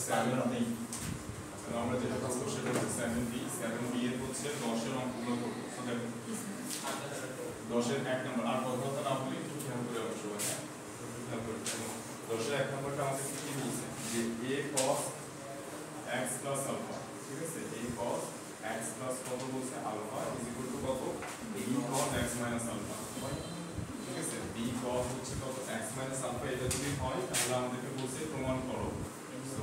7b তাহলে আমরা যেটা করব সেটা হচ্ছে 7b এর হচ্ছে 10 এর অঙ্কগুলো করব সো দেখো 10 এর 1 নাম্বার আর কথা না বলি একটু খেয়াল করে অবশ্যই হ্যাঁ খেয়াল করে 10 এর 1 নাম্বারটা আমাদের কি বলছে যে a cos x plus alpha ঠিক আছে a cos x plus কত বলছে alpha is equal to কত b cos x minus alpha ঠিক আছে b cos হচ্ছে কত x minus alpha এটা যদি হয় তাহলে আমাদেরকে বলছে প্রমাণ করো সো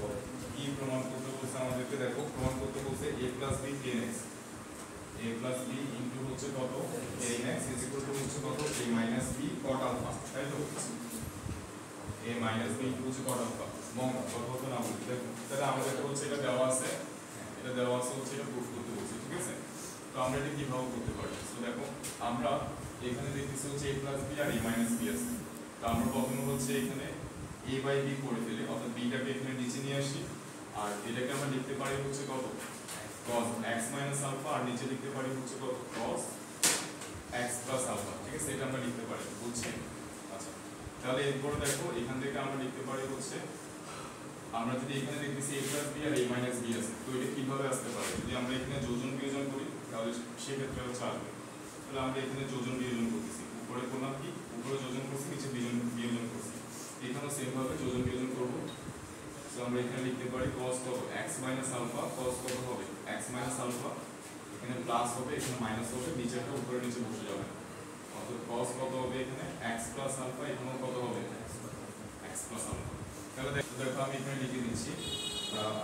কি প্রমাণ করতে বলছে আমাদেরকে দেখো প্রমাণ করতে বলছে a plus b tan x a plus b into হচ্ছে কত tan x is equal to হচ্ছে কত a minus b cot alpha তাই তো a minus b into হচ্ছে cot alpha মন কথা না বলি দেখো তাহলে আমাদেরকে হচ্ছে এটা দেওয়া আছে হচ্ছে এটা প্রুফ করতে বলছে ঠিক আছে তো আমরা এটা কিভাবে করতে পারি সো দেখো আমরা এখানে দেখতেছি হচ্ছে a plus b R a minus b আছে তো আমরা প্রথমে হচ্ছে এখানে a by b করে ফেলি অর্থাৎ b টাকে এখানে নিচে নিয়ে আসি আর এটাকে আমরা লিখতে পারি হচ্ছে কত cos x minus alpha আর নিচে লিখতে পারি হচ্ছে কত cos x plus alpha ঠিক আছে এটা আমরা লিখতে পারি বুঝছেন আচ্ছা তাহলে এরপর দেখো এখান থেকে আমরা লিখতে পারি হচ্ছে আমরা যদি এখানে দেখতেছি a plus b R a minus b আছে তো এটা কিভাবে আসতে পারে যদি আমরা এখানে যোজন বিয়োজন করি তাহলে সেই ক্ষেত্রে হচ্ছে আসবে তাহলে আমরা এখানে যোজন বিয়োজন করতেছি উপরে করলাম কি উপরে যোজন করছি নিচে বিয়োজন করছি এখানেও সেম ভাবে যোজন বিয়োজন করব সো আমরা এখানে লিখতে পারি cos কত x minus alpha cos কত হবে x minus alpha এখানে প্লাস হবে এখানে মাইনাস হবে নিচেরটা উপরে নিচে বসে যাবে অর্থাৎ cos কত হবে এখানে x plus alpha এখানেও কত হবে x plus alpha তাহলে দেখো আমি এখানে লিখে দিচ্ছি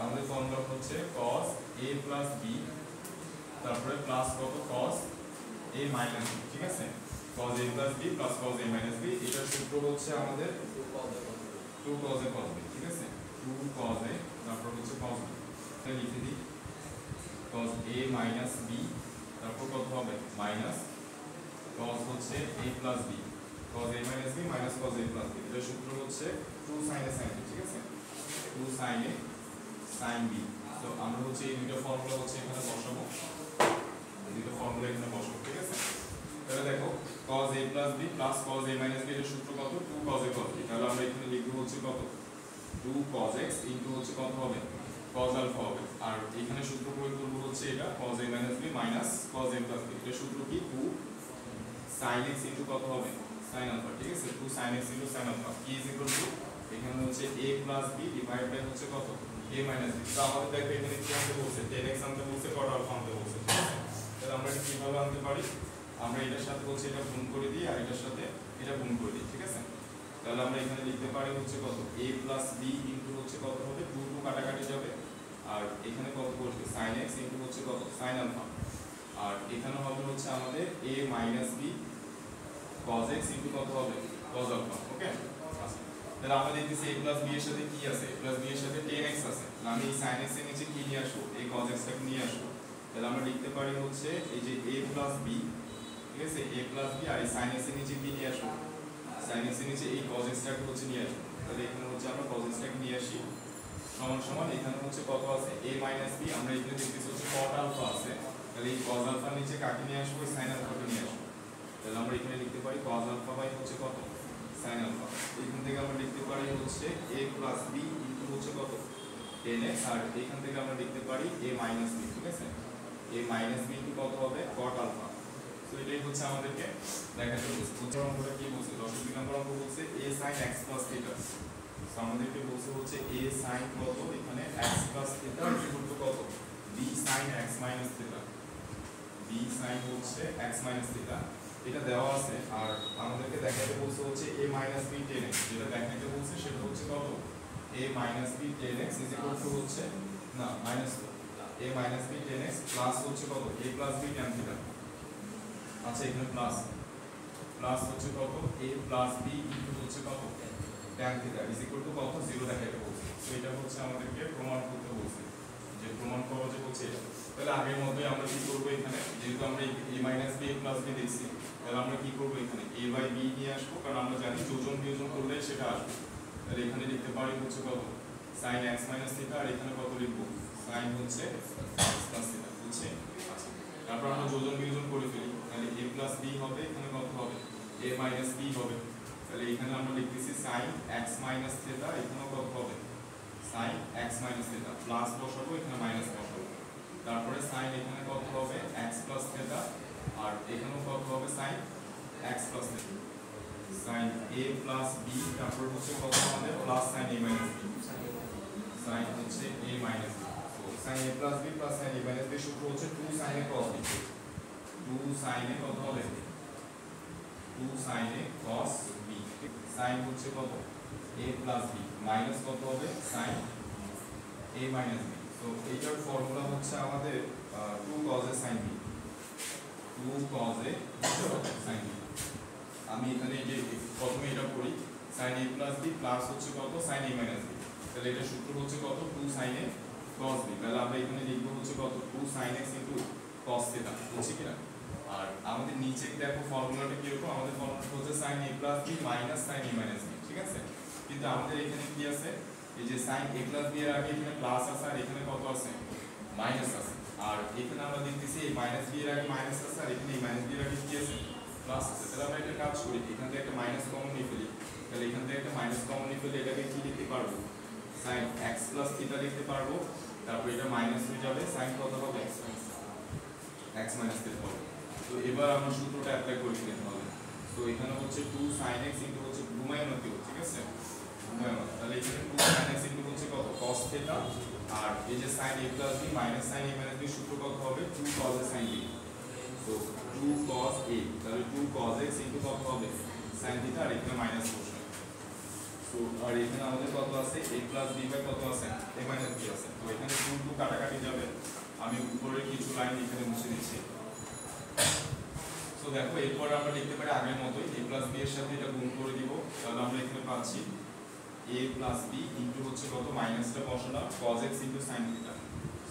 আমাদের ফর্মুলা হচ্ছে cos a plus b তারপরে প্লাস কত cos a minus b ঠিক আছে cos a plus b plus cos a minus b এটার সূত্র হচ্ছে আমাদের 2 cos a cos b ঠিক আছে 2 cos a তারপর হচ্ছে cos b এটা লিখে দিই cos a minus b তারপর কত হবে minus cos হচ্ছে a plus b cos a minus b minus cos a plus b এটার সূত্র হচ্ছে 2 sin a sin b ঠিক আছে 2 sin a sin b তো আমরা হচ্ছে এই দুটো ফর্মুলা হচ্ছে এখানে বসাবো এই দুটো ফর্মুলা এখানে বসাবো ঠিক আছে তাহলে দেখো cos a plus b plus cos a minus b এর সূত্র কত 2 cos a cos b তাহলে আমরা এখানে লিখব হচ্ছে কত 2 cos x ইনটু হচ্ছে কত হবে cos alpha হবে আর এখানে সূত্র প্রয়োগ করব হচ্ছে এটা cos a minus b minus cos a plus b এর সূত্র কি 2 sin x ইনটু কত হবে sin alpha ঠিক আছে 2 sin x into sin alpha কি ইজ ইকুয়াল টু এখানে হচ্ছে a plus b divide by হচ্ছে কত a minus b তো আমাদের দেখো এখানে কি আনতে বলছে tan x আনতে বলছে cot alpha আনতে বলছে ঠিক আছে তাহলে আমরা এটা কিভাবে আনতে পারি আমরা এটার সাথে হচ্ছে এটা গুণ করে দিই আর এটার সাথে এটা গুণ করে দিই ঠিক আছে তাহলে আমরা এখানে লিখতে পারি হচ্ছে কত a plus b ইনটু হচ্ছে কত হবে 2 2 কাটাকাটি যাবে আর এখানে কত বসবে sin x ইনটু হচ্ছে কত sin alpha আর এখানে হবে হচ্ছে আমাদের a minus b cos x into কত হবে cos alpha ওকে আচ্ছা তাহলে আমরা দেখতেছি a plus b এর সাথে কি আছে a plus b এর সাথে tan x আছে আমি এই sin x এর নিচে কি নিয়ে আসবো এই cos x টাকে নিয়ে আসবো তাহলে আমরা লিখতে পারি হচ্ছে এই যে a plus b ঠিক আছে a plus b আর এই sin x এর নিচে কি নিয়ে আসবো sin x এর নিচে এই cos x টাকে হচ্ছে নিয়ে আসবো তাহলে এখানে হচ্ছে আমরা cos x টাকে নিয়ে আসি সমান সমান এখানে হচ্ছে কত আছে a minus b আমরা এখানে দেখতেছি হচ্ছে cot alpha আছে তাহলে এই cos alpha নিচে কাকে নিয়ে আসবো sin alpha কে নিয়ে আসবো তাহলে আমরা এখানে লিখতে পারি cos alpha বাই হচ্ছে কত sin alpha এখান থেকে আমরা লিখতে পারি হচ্ছে a plus b ইনটু হচ্ছে কত tan x আর এখান থেকে আমরা লিখতে পারি a minus b ঠিক আছে a minus b ইনটু কত হবে cot alpha তো এটাই হচ্ছে আমাদেরকে দেখাতে বলছে উত্তর অঙ্কটা কি বলছে 10 নম্বর অঙ্ক বলছে a sin x plus theta তো আমাদেরকে বলছে হচ্ছে a sin কত এখানে x plus theta equal to কত b sin x minus theta b sin হচ্ছে x minus theta এটা দেওয়া আছে আর আমাদেরকে দেখাতে বলছে হচ্ছে a minus b tan x যেটা দেখাতে বলছে সেটা হচ্ছে কত a minus b tan x is equal to হচ্ছে না minus a minus b tan x plus হচ্ছে কত a plus b tan theta আচ্ছা এখানে প্লাস হচ্ছে কত a plus b ইনটু হচ্ছে কত tan theta is equal to কত 0 দেখাতে বলছে তো এটা হচ্ছে আমাদেরকে প্রমাণ করতে বলছে যে প্রমাণ করা যে হচ্ছে এটা তাহলে আগের মতই আমরা কি করব এখানে যেহেতু আমরা a minus b a plus b দেখছি তাহলে আমরা কি করব এখানে a by b নিয়ে আসবো কারণ আমরা জানি যোজন বিয়োজন করলে সেটা আসবে তাহলে এখানে লিখতে পারি হচ্ছে কত sin x minus theta আর এখানে কত লিখব sin হচ্ছে x plus theta বুঝছেন আচ্ছা তারপর আমরা যোজন বিয়োজন করে ফেলি তাহলে a plus b হবে এখানে কত হবে a minus b হবে তাহলে এখানে আমরা লিখতেছি sin x minus theta এখানে কত হবে sin x minus theta plus বসাবো এখানে মাইনাস বসাবো তারপরে sin এখানে কত হবে x প্লাস থিটা আর এখানেও কত হবে sin x plus theta sin a plus b তারপর হচ্ছে কত আমাদের plus sin a minus b sin হচ্ছে a মাইনাস b তো sin a plus b plus sin a minus b সূত্র হচ্ছে 2 sin a cos b 2 sin a কত হবে 2 sin a cos b sin হচ্ছে কত a প্লাস b মাইনাস কত হবে sin a মাইনাস b তো এইটার ফর্মুলা হচ্ছে আমাদের 2 cos a sin b 2 cos a sin b আমি এখানে এই যে প্রথমে এটা করি sin a plus b plus হচ্ছে কত sin a মাইনাস b তাহলে এটা সূত্র হচ্ছে কত 2 sin a cos b তাহলে আমরা এখানে লিখব হচ্ছে কত 2 sin x cos থিটা বুঝছি কিনা আর আমাদের নিচে দেখো ফর্মুলাটা কি রকম আমাদের ফর্মুলাটা হচ্ছে sin a প্লাস b মাইনাস sin a মাইনাস b ঠিক আছে কিন্তু আমাদের এখানে কি আছে এই যে sin a প্লাস b এর আগে এখানে প্লাস আছে আর এখানে কত আছে মাইনাস আছে আর এখানে আমরা দেখতেছি এই মাইনাস b এর আগে মাইনাস আছে আর এখানে এই মাইনাস b এর আগে কি আছে প্লাস আছে তাহলে আমরা একটা কাজ করি এখান থেকে একটা মাইনাস কমন নিয়ে ফেলি তাহলে এখান থেকে একটা মাইনাস কমন নিয়ে ফেলে এটাকে কি লিখতে পারবো sin x প্লাস থিটা লিখতে পারবো তারপর এটা মাইনাস হয়ে যাবে sin কত হবে x মাইনাস থিটা হবে তো এবার আমরা সূত্রটা অ্যাপ্লাই করে দিতে হবে তো এখানে হচ্ছে 2 sin x ইনটু হচ্ছে ঘুমায়নো দিব ঠিক আছে ঘুমায়নো তাহলে এখানে 2 sin x ইনটু হচ্ছে কত cos থিটা আর এই যে sin a প্লাস b মাইনাস sin a মাইনাস b সূত্র কত হবে 2 cos a sin b তো 2 cos a তাহলে 2 cos x ইনটু কত হবে sin থিটা আর এখানে মাইনাস বসবে তো আর এখানে আমাদের কত আছে a প্লাস b বাই কত আছে a মাইনাস b আছে তো এখানে 2 2 কাটাকাটি যাবে আমি উপরে কিছু লাইন এখানে মুছে দিচ্ছি তো দেখো এরপর আমরা লিখতে পারি আগের মতোই a প্লাস b এর সাথে এটা গুণ করে দিব তাহলে আমরা এখানে পাচ্ছি a প্লাস b ইনটু হচ্ছে কত মাইনাসটা বসালাম cos x into sin theta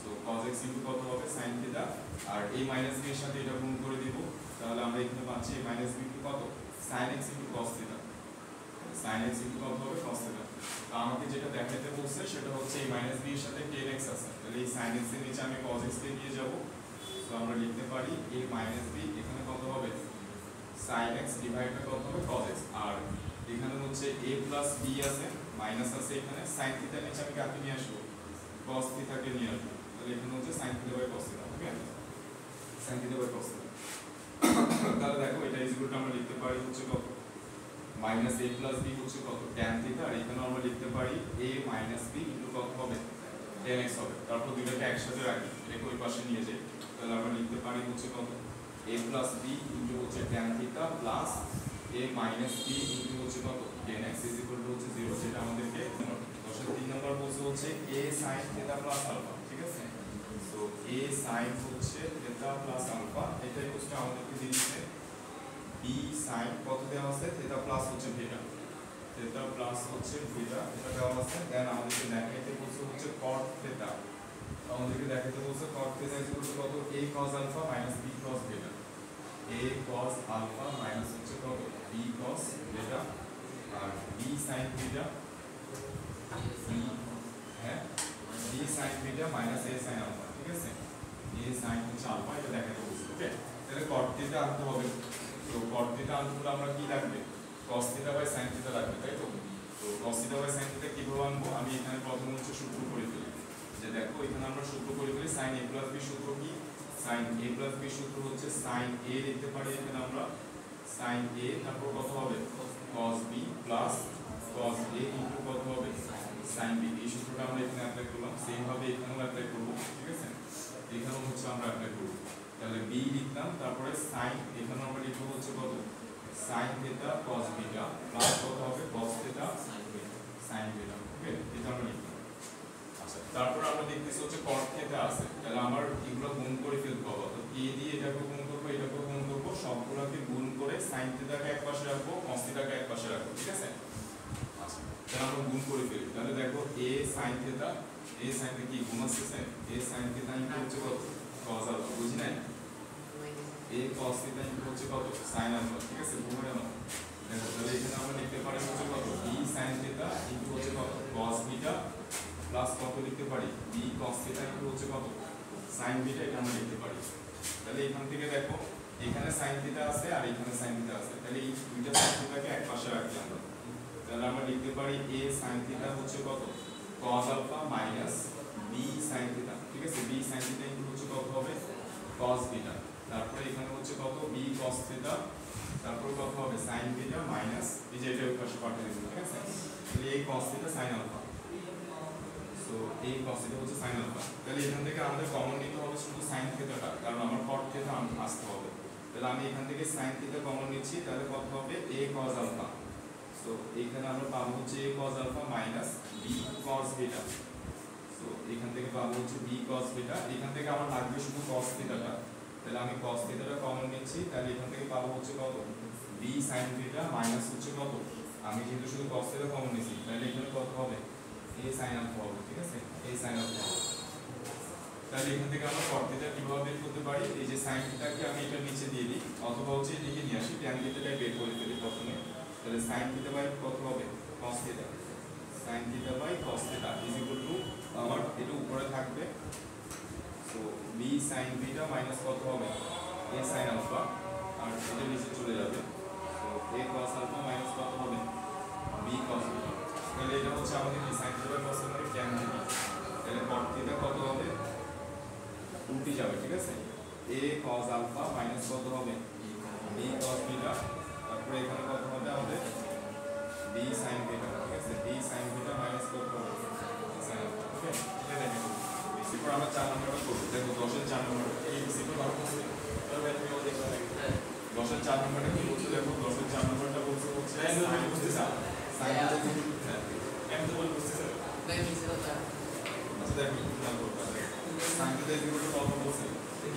so cos x into কত হবে sin থিটা আর a মাইনাস b এর সাথে এটা গুণ করে দিব তাহলে আমরা এখানে পাচ্ছি a মাইনাস b ইনটু কত sin x into cos theta sin x into কত হবে cos থিটা তো আমাকে যেটা দেখাতে বলছে সেটা হচ্ছে a মাইনাস b এর সাথে tan x আছে তাহলে এই sin x এর নিচে আমি cos x কে নিয়ে যাব তো আমরা লিখতে পারি a মাইনাস b এখানে কত হবে sin x ডিভাইডেড কত হবে cos x আর এখানে হচ্ছে a প্লাস b আছে মাইনাস আছে এখানে sin থিটা নিচে আমি কাকে নিয়ে আসবো cos থিটা কে নিয়ে আসবো তাহলে এখানে হচ্ছে sin theta by cos theta okay sin theta by cos theta তাহলে দেখো এটা ইকুয়াল টু আমরা লিখতে পারি হচ্ছে কত মাইনাস a প্লাস b হচ্ছে কত tan থিটা আর এখানে আমরা লিখতে পারি a মাইনাস b ইনটু কত হবে tan x হবে তারপর দুটোকে একসাথে রাখি এটাকে ওই পাশে নিয়ে যাই তাহলে আমরা লিখতে পারি হচ্ছে কত a প্লাস b ইনটু হচ্ছে tan theta plus a minus b into হচ্ছে কত tan x is equal to হচ্ছে 0 যেটা আমাদেরকে 3 নম্বর বলছে হচ্ছে a sin theta plus alpha ঠিক আছে সো a sin হচ্ছে থিটা প্লাস আলফা এটাই হচ্ছে আমাদেরকে দিচ্ছে b sin কত দেওয়া আছে থিটা প্লাস হচ্ছে থিটা থিটা প্লাস হচ্ছে থিটা এটা দেওয়া আছে দেন আমাদেরকে দেখাইতে বলছে হচ্ছে cot থিটা আমাদেরকে দেখাইতে বলছে cot theta is equal to কত a cos alpha minus b cos theta a cos alpha minus হচ্ছে কত b cos থিটা আর b sin থিটা হ্যাঁ b sin theta minus a sin alpha ঠিক আছে a sin হচ্ছে alpha এটা দেখাইতে বলছে ওকে তাহলে cot থিটা আনতে হবে তো cot থিটা আনতে হলে আমরা কি লাগবে cos theta by sin theta লাগবে তাই তো তো cos theta by sin theta কিভাবে আনবো আমি এখানে প্রথমে হচ্ছে সূত্র করে ফেলি যে দেখো এখানে আমরা সূত্র করে ফেলি sin a প্লাস b সূত্র কি sin a প্লাস b সূত্র হচ্ছে sin a লিখতে পারি এখানে আমরা sin a তারপর কত হবে cos b plus cos a into কত হবে sin b এই সূত্রটা আমরা এখানে অ্যাপ্লাই করলাম সেম ভাবে এখানেও অ্যাপ্লাই করব ঠিক আছে এখানেও হচ্ছে আমরা অ্যাপ্লাই করব তাহলে b লিখলাম তারপরে sin এখানে আমরা লিখব হচ্ছে কত sin theta cos beta plus কত হবে cos থিটা sin বিটা ওকে এটা আমরা লিখলাম আচ্ছা তারপর আমরা দেখতেছি হচ্ছে cot থিটা আছে তাহলে আমার এগুলো গুণ করে ফেলতে হবে তো a দিয়ে এটাকে গুণ করব এটাকে গুণ করব সবগুলোকে গুণ করে sin থিটাকে একপাশে রাখবো cos থিটাকে একপাশে রাখবো ঠিক আছে আচ্ছা তাহলে আমরা গুণ করে ফেলি তাহলে দেখো a sin theta a sin theta কি গুণ আছে a sin থিটা ইনটু হচ্ছে কত cos আলফা বুঝি না a cos থিটা ইনটু হচ্ছে কত sin আলফা ঠিক আছে বুঝে নাও দেখো তাহলে এখানে আমরা লিখতে পারি হচ্ছে কত b sin থিটা ইনটু হচ্ছে কত cos বিটা প্লাস কত লিখতে পারি b cos থিটা ইনটু হচ্ছে কত sin বিটা এটা আমরা লিখতে পারি তাহলে এখান থেকে দেখো এখানে sin থিটা আছে আর এখানে sin থিটা আছে তাহলে এই দুইটা sin থিটাকে একপাশে রাখি আমরা তাহলে আমরা লিখতে পারি a sin থিটা হচ্ছে কত cos alpha minus b sin theta, ঠিক আছে? b sin theta ইনটু হচ্ছে কত হবে cos beta, তারপরে এখানে হচ্ছে কত b cos theta, তারপর কত হবে sin theta মাইনাস এই যে এটা ওই পাশে পাঠিয়ে দিন, ঠিক আছে? তাহলে এই cos theta sin alpha, so এই cos theta হচ্ছে sin alpha। তাহলে এখান থেকে আমাদের কমন নিতে হবে শুধু sin theta টা, কারণ আমার cot theta আসতে হবে। তাহলে আমি এখান থেকে sin theta কমন নিচ্ছি, তাহলে কত হবে a cos alpha, সো এইখানে আমরা পাবো হচ্ছে a cos alpha minus b cos beta, so এখান থেকে পাবো হচ্ছে b cos beta। এখান থেকে আমার লাগবে শুধু cos theta টা, তাহলে আমি cos theta টা কমন নিচ্ছি, তাহলে এখান থেকে পাবো হচ্ছে কত b sin theta মাইনাস হচ্ছে কত, আমি যেহেতু শুধু cos theta কমন নিচ্ছি তাহলে এখানে কত হবে a sin alpha হবে, ঠিক আছে? a sin alpha। তাহলে এখান থেকে আমরা cot theta কিভাবে বের করতে পারি, এই যে sin theta কে আমি এটার নিচে দিয়ে দিই, অথবা হচ্ছে এদিকে নিয়ে আসি, tan theta টা বের করে ফেলি প্রথমে। তাহলে sin theta বাই কত হবে cos theta, sin theta by cos theta is equal to আমার এটা উপরে থাকবে, so b sin theta minus কত হবে a sin alpha, আর এটা নিচে চলে যাবে, so a cos alpha minus কত হবে b cos theta। তাহলে এটা হচ্ছে আমাদের কি sin theta by cos theta মানে tan theta, তাহলে cot theta কত হবে উল্টে যাবে, ঠিক আছে? a cos alpha মাইনাস কত হবে b cos theta, তারপরে এখানে কত হবে আমাদের b sin theta, ঠিক আছে? b sin theta মাইনাস কত হবে sin alpha, ওকে? এটা দেখেন এরপর আমরা 4 নম্বরটা করব, দেখো 10 এর 4 নম্বর এই সিম্পল ভাবে করতে তবে তুমি ও দেখো না 10 এর 4 নম্বরটা কি বলছো, দেখো 10 এর 4 নম্বরটা বলছে হচ্ছে sin বুঝতে চাও sin এম তো বল বুঝতে চাও ভাই মিছে কথা, আচ্ছা দেখো কি নাম করতে হবে sin কে দেখো কত বলছে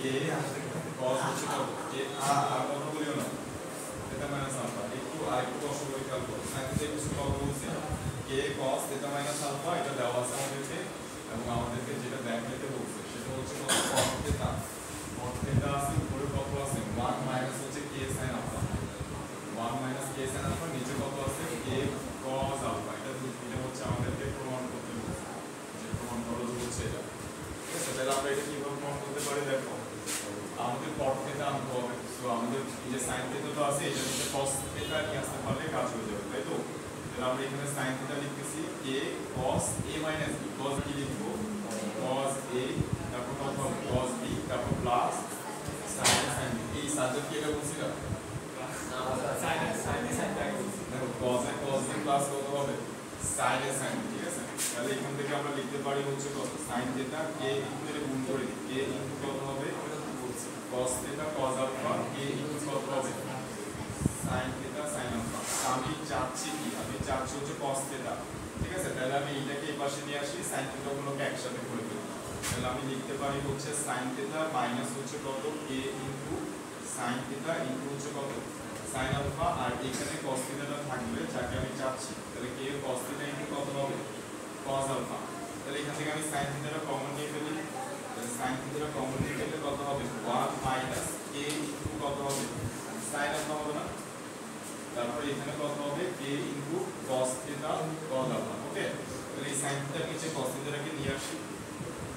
a cos হচ্ছে কত a আর কত বলিও না theta minus alpha, একটু আরেকটু কষ্ট করে খেয়াল করো, sin কে দেখো কত বলছে a cos theta minus alpha, এটা দেওয়া আছে আমাদেরকে এবং আমাদেরকে যেটা দেখাইতে বলছে সেটা হচ্ছে কত cot theta আছে, উপরে কত আছে 1 মাইনাস হচ্ছে k sin alpha, 1 minus k sin alpha, নিচে কত আছে k cos alpha। এটা হচ্ছে আমাদেরকে প্রমাণ করতে বলছে, যে প্রমাণ করো যে হচ্ছে এটা, ঠিক আছে? তাহলে আমরা এটা কিভাবে প্রমাণ করতে পারি, দেখো আমাদের cot theta আনতে হবে, সো আমাদের এই যে sin theta তো আছে, এটা নিচে cos theta নিয়ে আসতে পারলে কাজ হয়ে যাবে, তাই তো? তাহলে আমরা এখানে sin theta লিখতেছি k cos a minus b, cos কি লিখবো cos a, তারপর কত হবে cos b, তারপর প্লাস sin b, এই সাবজেক্ট কি এটা বলছি না sin দেখো cos a cos b plus কত হবে sin a sin b, ঠিক আছে? তাহলে এখান থেকে আমরা লিখতে পারি হচ্ছে কত sin theta k ইনটু গুণ করে দিই, k ইনটু কত হবে cos theta cos alpha, k into কত হবে sin theta sin alpha। আমি চাচ্ছি কি, আমি চাচ্ছি হচ্ছে cos theta, ঠিক আছে? তাহলে আমি এটাকে এই পাশে নিয়ে আসি, sin theta গুলোকে একসাথে করে দেব, তাহলে আমি লিখতে পারি হচ্ছে sin theta মাইনাস হচ্ছে কত k into sin theta into হচ্ছে কত sin alpha, আর এখানে cos theta টা থাকবে যাকে আমি চাচ্ছি, তাহলে k cos theta ইনটু কত হবে cos alpha। তাহলে এখান থেকে আমি sin theta টা কমন নিয়ে ফেলি, তাহলে sin theta টা কমন নিয়ে ফেললে কত হবে 1 মাইনাস k ইনটু কত হবে sin alpha হবে না, তারপরে এখানে কত হবে k into cos theta cos alpha, ওকে? তাহলে এই sin theta নিচে cos theta কে নিয়ে আসি,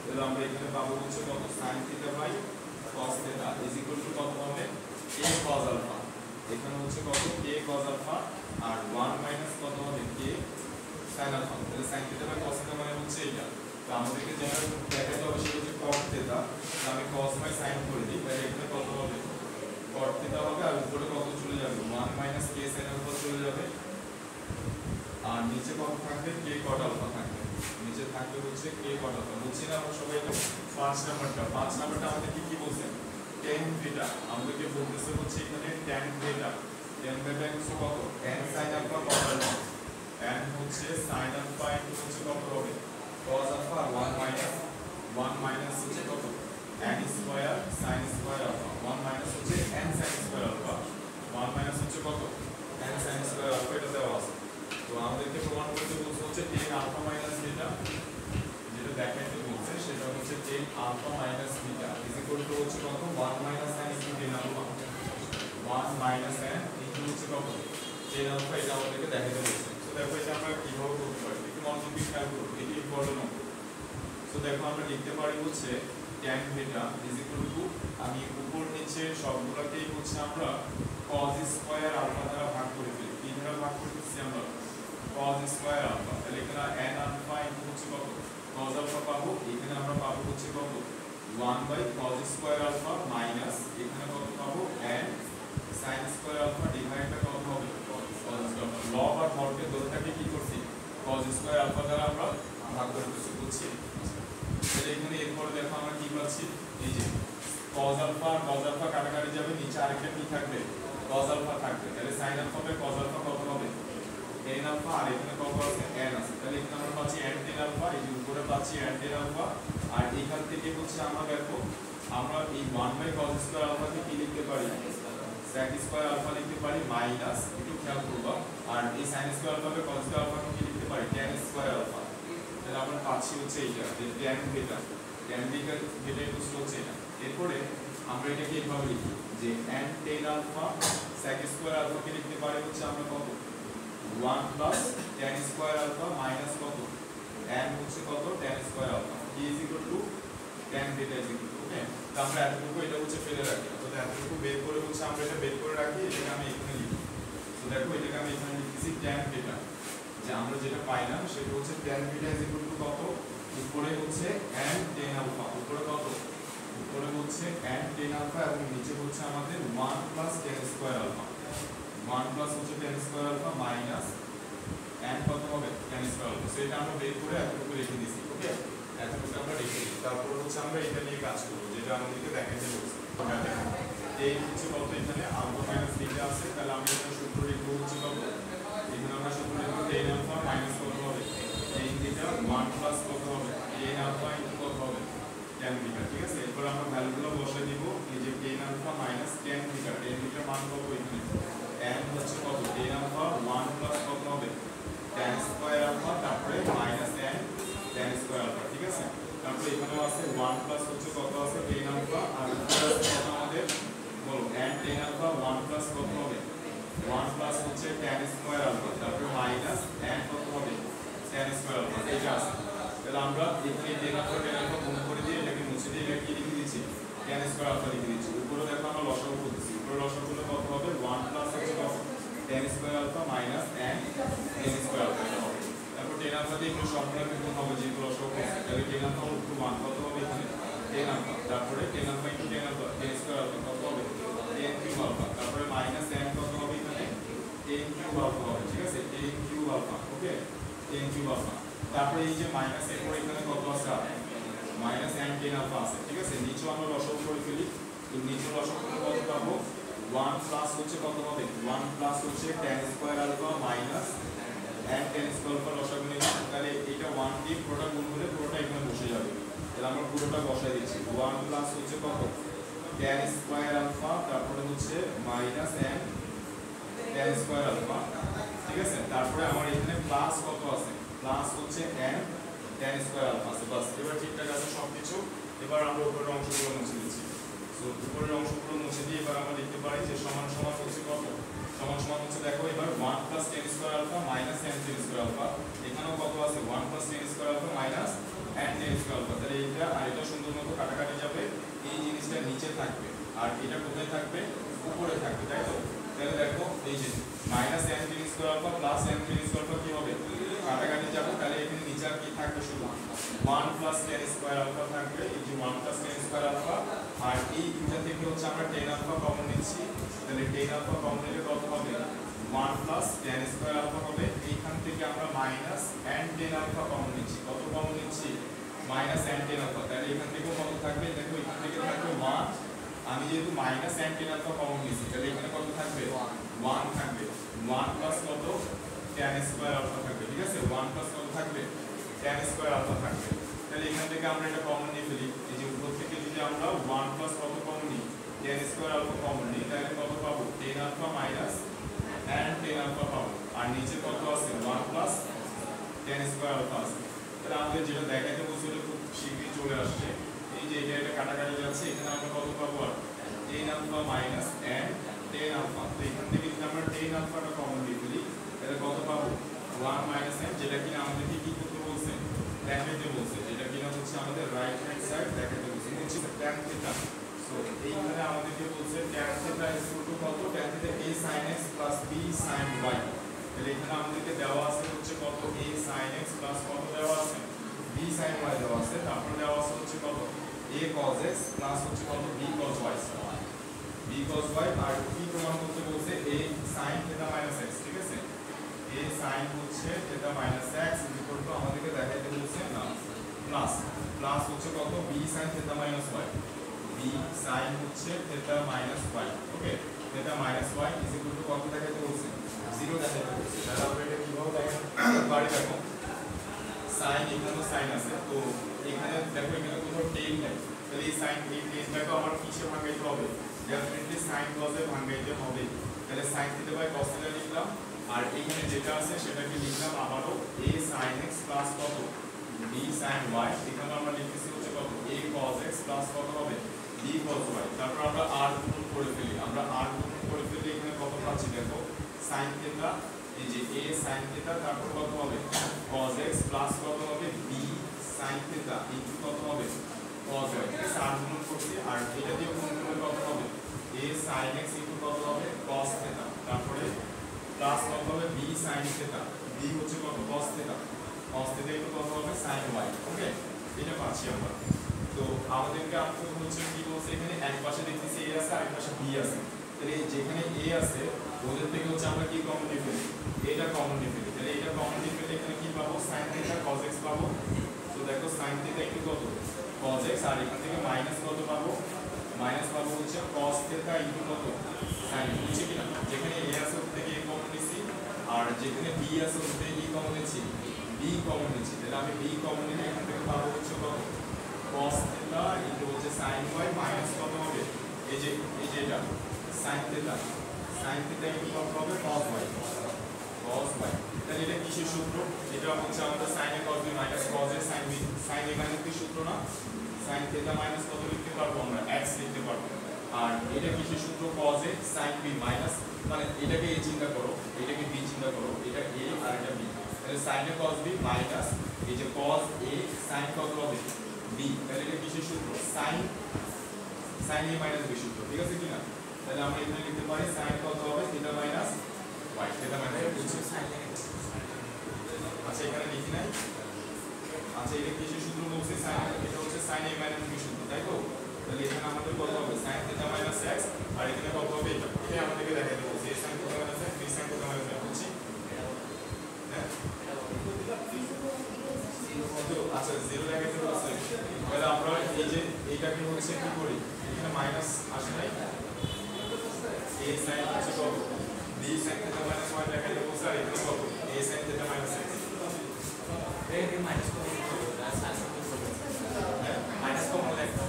তাহলে আমরা এখানে পাবো হচ্ছে কত sin theta by cos theta is equal to কত হবে k cos alpha, এখানে হচ্ছে কত k cos alpha, আর 1 মাইনাস কত হবে k sin alpha। তাহলে sin theta by cos theta মানে হচ্ছে এটা, তো আমাদেরকে যেটা দেখাতে হবে সেটা হচ্ছে cot theta, আমি cos বাই sin করে দিই, তাহলে এখানে কত হবে cot theta হবে, আর উপরে কত চলে যাবে 1 মাইনাস k sin alpha চলে যাবে, আর নিচে কত থাকবে k cot alpha থাকবে, নিচে থাকবে হচ্ছে k cot alpha। বুঝছি না আমরা সবাই? 5 নাম্বারটা আমাদেরকে কি বলছেন tan theta, আমাদেরকে বলতেছে হচ্ছে এখানে tan theta হচ্ছে কত tan sin alpha cot alpha, tan হচ্ছে sin alpha ইনটু হচ্ছে কত হবে cos alpha, 1 মাইনাস হচ্ছে কত tan square sin square alpha, 1 minus হচ্ছে tan sin square alpha, 1 minus হচ্ছে কত tan sin স্কয়ার alpha, এটা দেওয়া আছে। তো আমাদেরকে প্রমাণ করতে বলছে হচ্ছে tan alpha মাইনাস theta, যেটা দেখাইতে বলছে সেটা হচ্ছে tan alpha minus theta is equal to হচ্ছে কত 1 minus tan into tan alpha, 1 minus tan into হচ্ছে কত tan alpha, এটা আমাদেরকে দেখাইতে বলছে। তো দেখো এটা আমরা কিভাবে করতে পারি, একটু মনোযোগ দিয়ে খেয়াল করুন, এটি ইম্পর্টেন্ট হবে। তো দেখো আমরা লিখতে পারি হচ্ছে tan theta is equal two, আমি উপর নিচে সবগুলোকেই হচ্ছে আমরা cos স্কয়ার আলফা দ্বারা ভাগ করে ফেলি, কি দ্বারা ভাগ করতেছি আমরা cos স্কয়ার আলফা, তাহলে এখানে n আলফা ইনটু হচ্ছে কত cos আলফা পাবো, এখানে আমরা পাবো হচ্ছে কত 1/cos স্কয়ার আলফা মাইনাস এখানে কত পাবো n sin square alpha divide by কত হবে cos স্কয়ার আলফা। লব আর হরকে দোটাকে কি করছি cos স্কয়ার আলফা দ্বারা আমরা ভাগ করে দিচ্ছি, বুঝছি? তাহলে এখানে এরপর দেখো আমরা কি পাচ্ছি, এই যে cos আলফা আর cos আলফা কাটাকাটি যাবে, নিচে আরেকটা কি থাকবে cos আলফা থাকবে, তাহলে sin alpha by cos alpha কত হবে tan আলফা, আর এখানে কত আছে n আছে, তাহলে এখানে আমরা পাচ্ছি n tan আলফা, এই যে উপরে পাচ্ছি n tan আলফা, আর এখান থেকে হচ্ছে আমরা দেখো আমরা এই 1/cos স্কয়ার আলফা কে কি লিখতে পারি sec স্কয়ার আলফা লিখতে পারি মাইনাস একটু খেয়াল করবা, আর এই sin square alpha by cos square alpha কে কি লিখতে পারি tan স্কয়ার আলফা। তাহলে আমরা পাচ্ছি হচ্ছে এইটা যে tan theta, tan theta equal হচ্ছে এটা। এরপরে আমরা এটাকে এইভাবে লিখি যে n tan আলফা sec স্কয়ার আলফা কে লিখতে পারি হচ্ছে আমরা কত 1 plus tan square alpha minus কত n হচ্ছে কত tan square alpha is equal to tan theta is equal to, okay. তো আমরা এতটুকু এটা হচ্ছে ফেলে রাখি, তো এতটুকু বের করে হচ্ছে আমরা এটা বের করে রাখি, এটাকে আমি এখানে লিখি। তো দেখো এটাকে আমি এখানে লিখতেছি tan theta, যে আমরা যেটা পাইলাম সেটা হচ্ছে tan theta is equal to কত উপরে হচ্ছে n tan আলফা, উপরে কত উপরে হচ্ছে n tan আলফা এবং নিচে হচ্ছে আমাদের 1 plus tan square alpha, 1 plus হচ্ছে tan square alpha minus n কত হবে tan স্কয়ার আলফা। সেটা আমরা বের করে এতটুকু লিখে দিছি, ওকে। এতটুকু আমরা লিখে দিই, তারপর হচ্ছে আমরা এটা নিয়ে কাজ করব যেটা আমাদেরকে দেখাতে বলছে। এই হচ্ছে কত এখানে আলফা মাইনাস থিটা আছে, তাহলে আমরা এখানে সূত্র লিখব হচ্ছে কত, এখানে আমরা সূত্র লিখব tan আলফা মাইনাস কত হবে tan থিটা 1 প্লাস কত হবে tan আলফা ইনটু কত হবে tan থিটা, ঠিক আছে। এরপর আমরা ভ্যালুগুলো বসাই দিব, এই যে tan আলফা মাইনাস tan থিটার মান কত এখানে n হচ্ছে কত tan আলফা 1 প্লাস কত হবে tan স্কয়ার আলফা, তারপরে minus n tan square alpha, ঠিক আছে। তারপরে এখানেও আছে 1 প্লাস হচ্ছে কত আছে tan আলফা, আর প্লাস কত আমাদের বলো n tan আলফা 1 প্লাস কত হবে 1 প্লাস হচ্ছে tan স্কয়ার আলফা, তারপরে মাইনাস n কত হবে tan স্কয়ার আলফা, এইটা আছে। তাহলে আমরা এখানে tan আলফা গুণ করে দিয়ে এটাকে মুছে দিয়ে এটা কি লিখে দিচ্ছি tan স্কয়ার আলফা লিখে দিচ্ছি। উপরে দেখো আমরা লসাগু করতেছি, উপরে লসাগু করলে কত হবে 1 প্লাস হচ্ছে কত tan square alpha minus n tan square alpha হবে। তারপর tan আলফা দিয়ে একটু সম্পূর্ণ গুণ হবে, যেহেতু লসাগু করছি, তাহলে tan আলফা উপর 1 কত হবে এখানে tan আলফা, তারপরে tan alpha into tan alpha tan square alpha কত হবে tan কিউব আলফা, তারপরে মাইনাস n কত হবে এখানে tan কিউব আলফা হবে, ঠিক আছে tan কিউব আলফা, ওকে tan কিউব আলফা। তারপরে এই যে মাইনাস এর পরে এখানে কত আছে মাইনাস n tan আলফা আছে, ঠিক আছে। নিচেও আমরা লসাগু করে ফেলি, তো নিচে লসাগু করলে কত পাবো 1 প্লাস হচ্ছে কত হবে 1 প্লাস হচ্ছে tan square alpha minus n tan square alpha লসাগু নিলাম, তাহলে এটা 1 দিয়ে পুরোটা গুণ করে পুরোটা এখানে বসে যাবে। তাহলে আমরা পুরোটা বসাই দিচ্ছি 1 প্লাস হচ্ছে কত tan স্কয়ার আলফা, তারপরে হচ্ছে minus n tan square alpha, ঠিক আছে। তারপরে আমার এখানে প্লাস কত আছে প্লাস হচ্ছে n tan স্কয়ার আলফা আছে, বাস এবার ঠিকঠাক আছে সবকিছু। এবার আমরা উপরের অংশগুলো মুছে দিচ্ছি, সো উপরের অংশগুলো মুছে দিয়ে এবার আমরা লিখতে পারি যে সমান সমান হচ্ছে কত সমান সমান হচ্ছে দেখো এবার 1 plus tan square alpha minus n tan square alpha, এখানেও কত আছে 1 plus tan square alpha minus n tan square alpha, তাহলে এটা আর এটা সুন্দর মতো কাটাকাটি যাবে, এই জিনিসটা নিচে থাকবে আর এটা কোথায় থাকবে উপরে থাকবে, তাই তো। তাহলে দেখো এই যে minus n tan square alpha plus n tan square alpha কি হবে কাটাকাটি যাবে, তাহলে এখানে নিচে আর কি থাকবে শুধু 1 প্লাস tan স্কয়ার আলফা থাকবে, এই যে 1 প্লাস tan স্কয়ার আলফা, আর এই দুটো থেকে হচ্ছে আমরা tan আলফা কমন নিচ্ছি, তাহলে tan আলফা কমন নিলে কত হবে 1 প্লাস tan স্কয়ার আলফা হবে, এইখান থেকে আমরা minus n tan alpha common নিচ্ছি, কত কমন নিচ্ছি মাইনাস n tan আলফা, তাহলে এখান থেকে কত থাকবে দেখো এখান থেকে থাকবে 1, আমি যেহেতু minus n tan alpha common নিচ্ছি তাহলে এখানে কত থাকবে 1 থাকবে, 1 প্লাস কত tan স্কয়ার আলফা থাকবে, ঠিক আছে 1 প্লাস কত থাকবে tan স্কয়ার আলফা থাকবে। তাহলে এখান থেকে আমরা এটা কমন নিয়ে ফেলি, এই যে উপর থেকে যদি আমরা 1 প্লাস কত কমন নিই tan স্কয়ার আলফা কমন নিই, তাহলে কত পাবো tan alpha minus n tan alpha পাবো, আর নিচে কত আছে 1 প্লাস tan স্কয়ার আলফা আছে। তাহলে আমাদের যেটা দেখাতে বলছি ওটা খুব শীঘ্রই চলে আসছে, এই যে এটা কাটাকাটি যাচ্ছে, এখানে আমরা কত পাবো আর tan alpha minus n tan alpha, তো এখান থেকে যদি আমরা tan আলফাটা কমন নিয়ে ফেলি তাহলে কত পাবো 1 মাইনাস n, যেটা কিনা আমাদেরকে কি করতে বলছে দেখাইতে বলছে, যেটা কিনা হচ্ছে আমাদের রাইট হ্যান্ড সাইড দেখাইতে বলছে, হচ্ছে tan থিটা। সো এইখানে আমাদেরকে বলছে tan theta is equal to কত tan theta a sin x plus b sin y, তাহলে এখানে আমাদেরকে দেওয়া আছে হচ্ছে কত a sin x প্লাস কত দেওয়া আছে b sin y দেওয়া আছে, তারপর দেওয়া আছে হচ্ছে কত a cos x প্লাস হচ্ছে কত b cos y, b cos y আর কি প্রমাণ করতে বলছে a sin theta minus x, ঠিক আছে a sin হচ্ছে theta minus x equal to আমাদেরকে দেখাইতে বলছে না প্লাস প্লাস হচ্ছে কত b sin theta minus y, b sin হচ্ছে theta minus y, okay theta minus y is equal to কত দেখাইতে বলছে 0 দেখাইতে বলছে। তাহলে আমরা এটা কিভাবে দেখাতে পারি, দেখো sin এখানে sin আছে, তো এখানে দেখো এখানে কোনো টেন নাই, তাহলে এই sin এই টেনটাকে আমার কিসে ভাঙাইতে হবে, ডেফিনেটলি sin cos এ ভাঙাইতে হবে। তাহলে sin theta by cos theta লিখলাম, আর এখানে যেটা আছে সেটাকে লিখলাম আবারও a sin x প্লাস কত b sin y, এখানে আমরা লিখতেছি হচ্ছে কত a cos x প্লাস কত হবে b cos y, তারপর আমরা r গুণ করে ফেলি, আমরা r গুণ করে ফেলি এখানে কত পাচ্ছি দেখো sin থিটা এই যে a sin থিটা তারপর কত হবে cos x প্লাস কত হবে b sin থিটা ইনটু কত হবে cos y, ঠিক আছে r গুণ করছি আর এটা দিয়ে গুণ করলে কত হবে a sin x ইনটু কত হবে cos থিটা, তারপরে প্লাস কত হবে b sin থিটা, b হচ্ছে কত cos থিটা ইনটু কত হবে sin y, ওকে এটা পাচ্ছি আমরা। তো আমাদেরকে আনতে হচ্ছে কি বলছে এখানে এক পাশে দেখতেছি a আছে আর এক পাশে b আছে, তাহলে যেখানে a আছে ওদের থেকে হচ্ছে আমরা কি কমন নিয়ে ফেলি এটা কমন নিয়ে ফেলি, তাহলে এটা কমন নিয়ে ফেলে এখানে কি পাবো sin থিটা cos x পাবো, তো দেখো sin থিটা ইনটু কত cos x আর এখান থেকে মাইনাস কত পাবো হচ্ছে cos থিটা ইনটু কত sin, বুঝছি কিনা যেখানে a আছে ওর থেকে a কমন নিছি আর যেখানে b আছে ওর থেকে কি কমন নিচ্ছি b কমন নিচ্ছি, তাহলে আমি b কমন নিলে এখান থেকে পাবো হচ্ছে কত cos থিটা ইনটু হচ্ছে sin y মাইনাস কত হবে এই যে এটা sin থিটা ইনটু কত হবে cos y, তাহলে এটা কিসের সূত্র, এটা হচ্ছে আমাদের sin a cos b minus cos a sin b, sin a minus b সূত্র না, sin থিটা মাইনাস কত লিখতে পারবো আমরা x লিখতে পারবো, আর এটা কিসের সূত্র cos a sin b minus, মানে এটাকে a চিন্তা করো এটাকে b চিন্তা করো, এটা a আর এটা b, তাহলে sin a cos b minus এই যে cos a sin কত হবে b, তাহলে এটা কিসের সূত্র sin a মাইনাস b সূত্র, ঠিক আছে কিনা, তাহলে আমরা এখানে লিখতে পারি sin কত হবে theta minus y, theta minus হচ্ছে sin, আচ্ছা এখানে লিখি নাই, আচ্ছা এটা কিসের সূত্র বলছি sin, এটা হচ্ছে sin a মাইনাস b সূত্র, তাই তো, তাহলে এখানে আমাদের কত হবে sin থিটা মাইনাস x আর এখানে কত হবে এটা, এটা আমাদেরকে দেখাতে বলছি a sin theta minus x b sin theta minus x, বুঝছি হ্যাঁ আচ্ছা 0 দেখাতে বলছে, তাহলে আমরা এই যে এইটাকে হচ্ছে কি করি এখানে মাইনাস আসে নাই a sin হচ্ছে কত b sin theta minus y দেখাতে বলছে আর এখানে কত a sin theta minus x, এই মাইনাস কত মাইনাস কমন লেখা,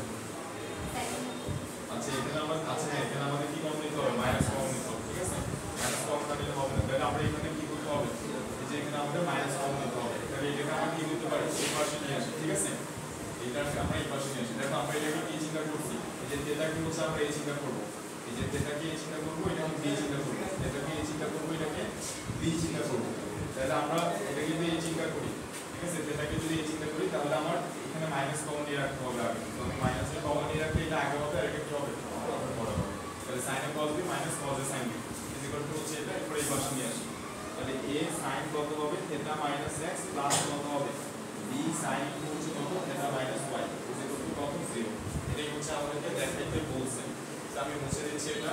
আচ্ছা এখানে আমরা আচ্ছা হ্যাঁ এখানে আমাদের কি কমন নিতে হবে মাইনাস কমন নিতে হবে, ঠিক আছে মাইনাস কমন না নিলে হবে না, তাহলে আমরা এখানে কি করতে হবে এই যে এখানে আমাদের মাইনাস কমন নিতে হবে, তাহলে এটাকে আমরা কি করতে পারি এই পাশে নিয়ে আসি, ঠিক আছে এটাকে আমরা এই পাশে নিয়ে আসি, দেখো আমরা এটাকে কি চিন্তা করছি এই যে থিটা কি হচ্ছে আমরা এই চিন্তা করব, এই যে থিটাকে এই চিন্তা করব এটা আমি b চিন্তা করব, থিটাকে এই চিন্তা করব এটাকে b চিন্তা করব, তাহলে আমরা এটাকে যদি এই চিন্তা করি, ঠিক আছে থিটাকে যদি এই চিন্তা করি তাহলে আমার এখানে মাইনাস কমন নিয়ে রাখতে হবে আগে, তো আমি মাইনাসের কমন নিয়ে রাখলে এটা আগে হবে আর এটা কি হবে পরে হবে, তাহলে sin a cos b minus cos a sin b is equal to হচ্ছে এটা, এরপর এই পাশে নিয়ে আসি, তাহলে a sin কত হবে থিটা মাইনাস x প্লাস কত হবে b sin হচ্ছে কত theta minus y is equal to কত 0, এটাই হচ্ছে আমাদেরকে দেখাইতে বলছে, তো আমি মুছে দিচ্ছি এটা,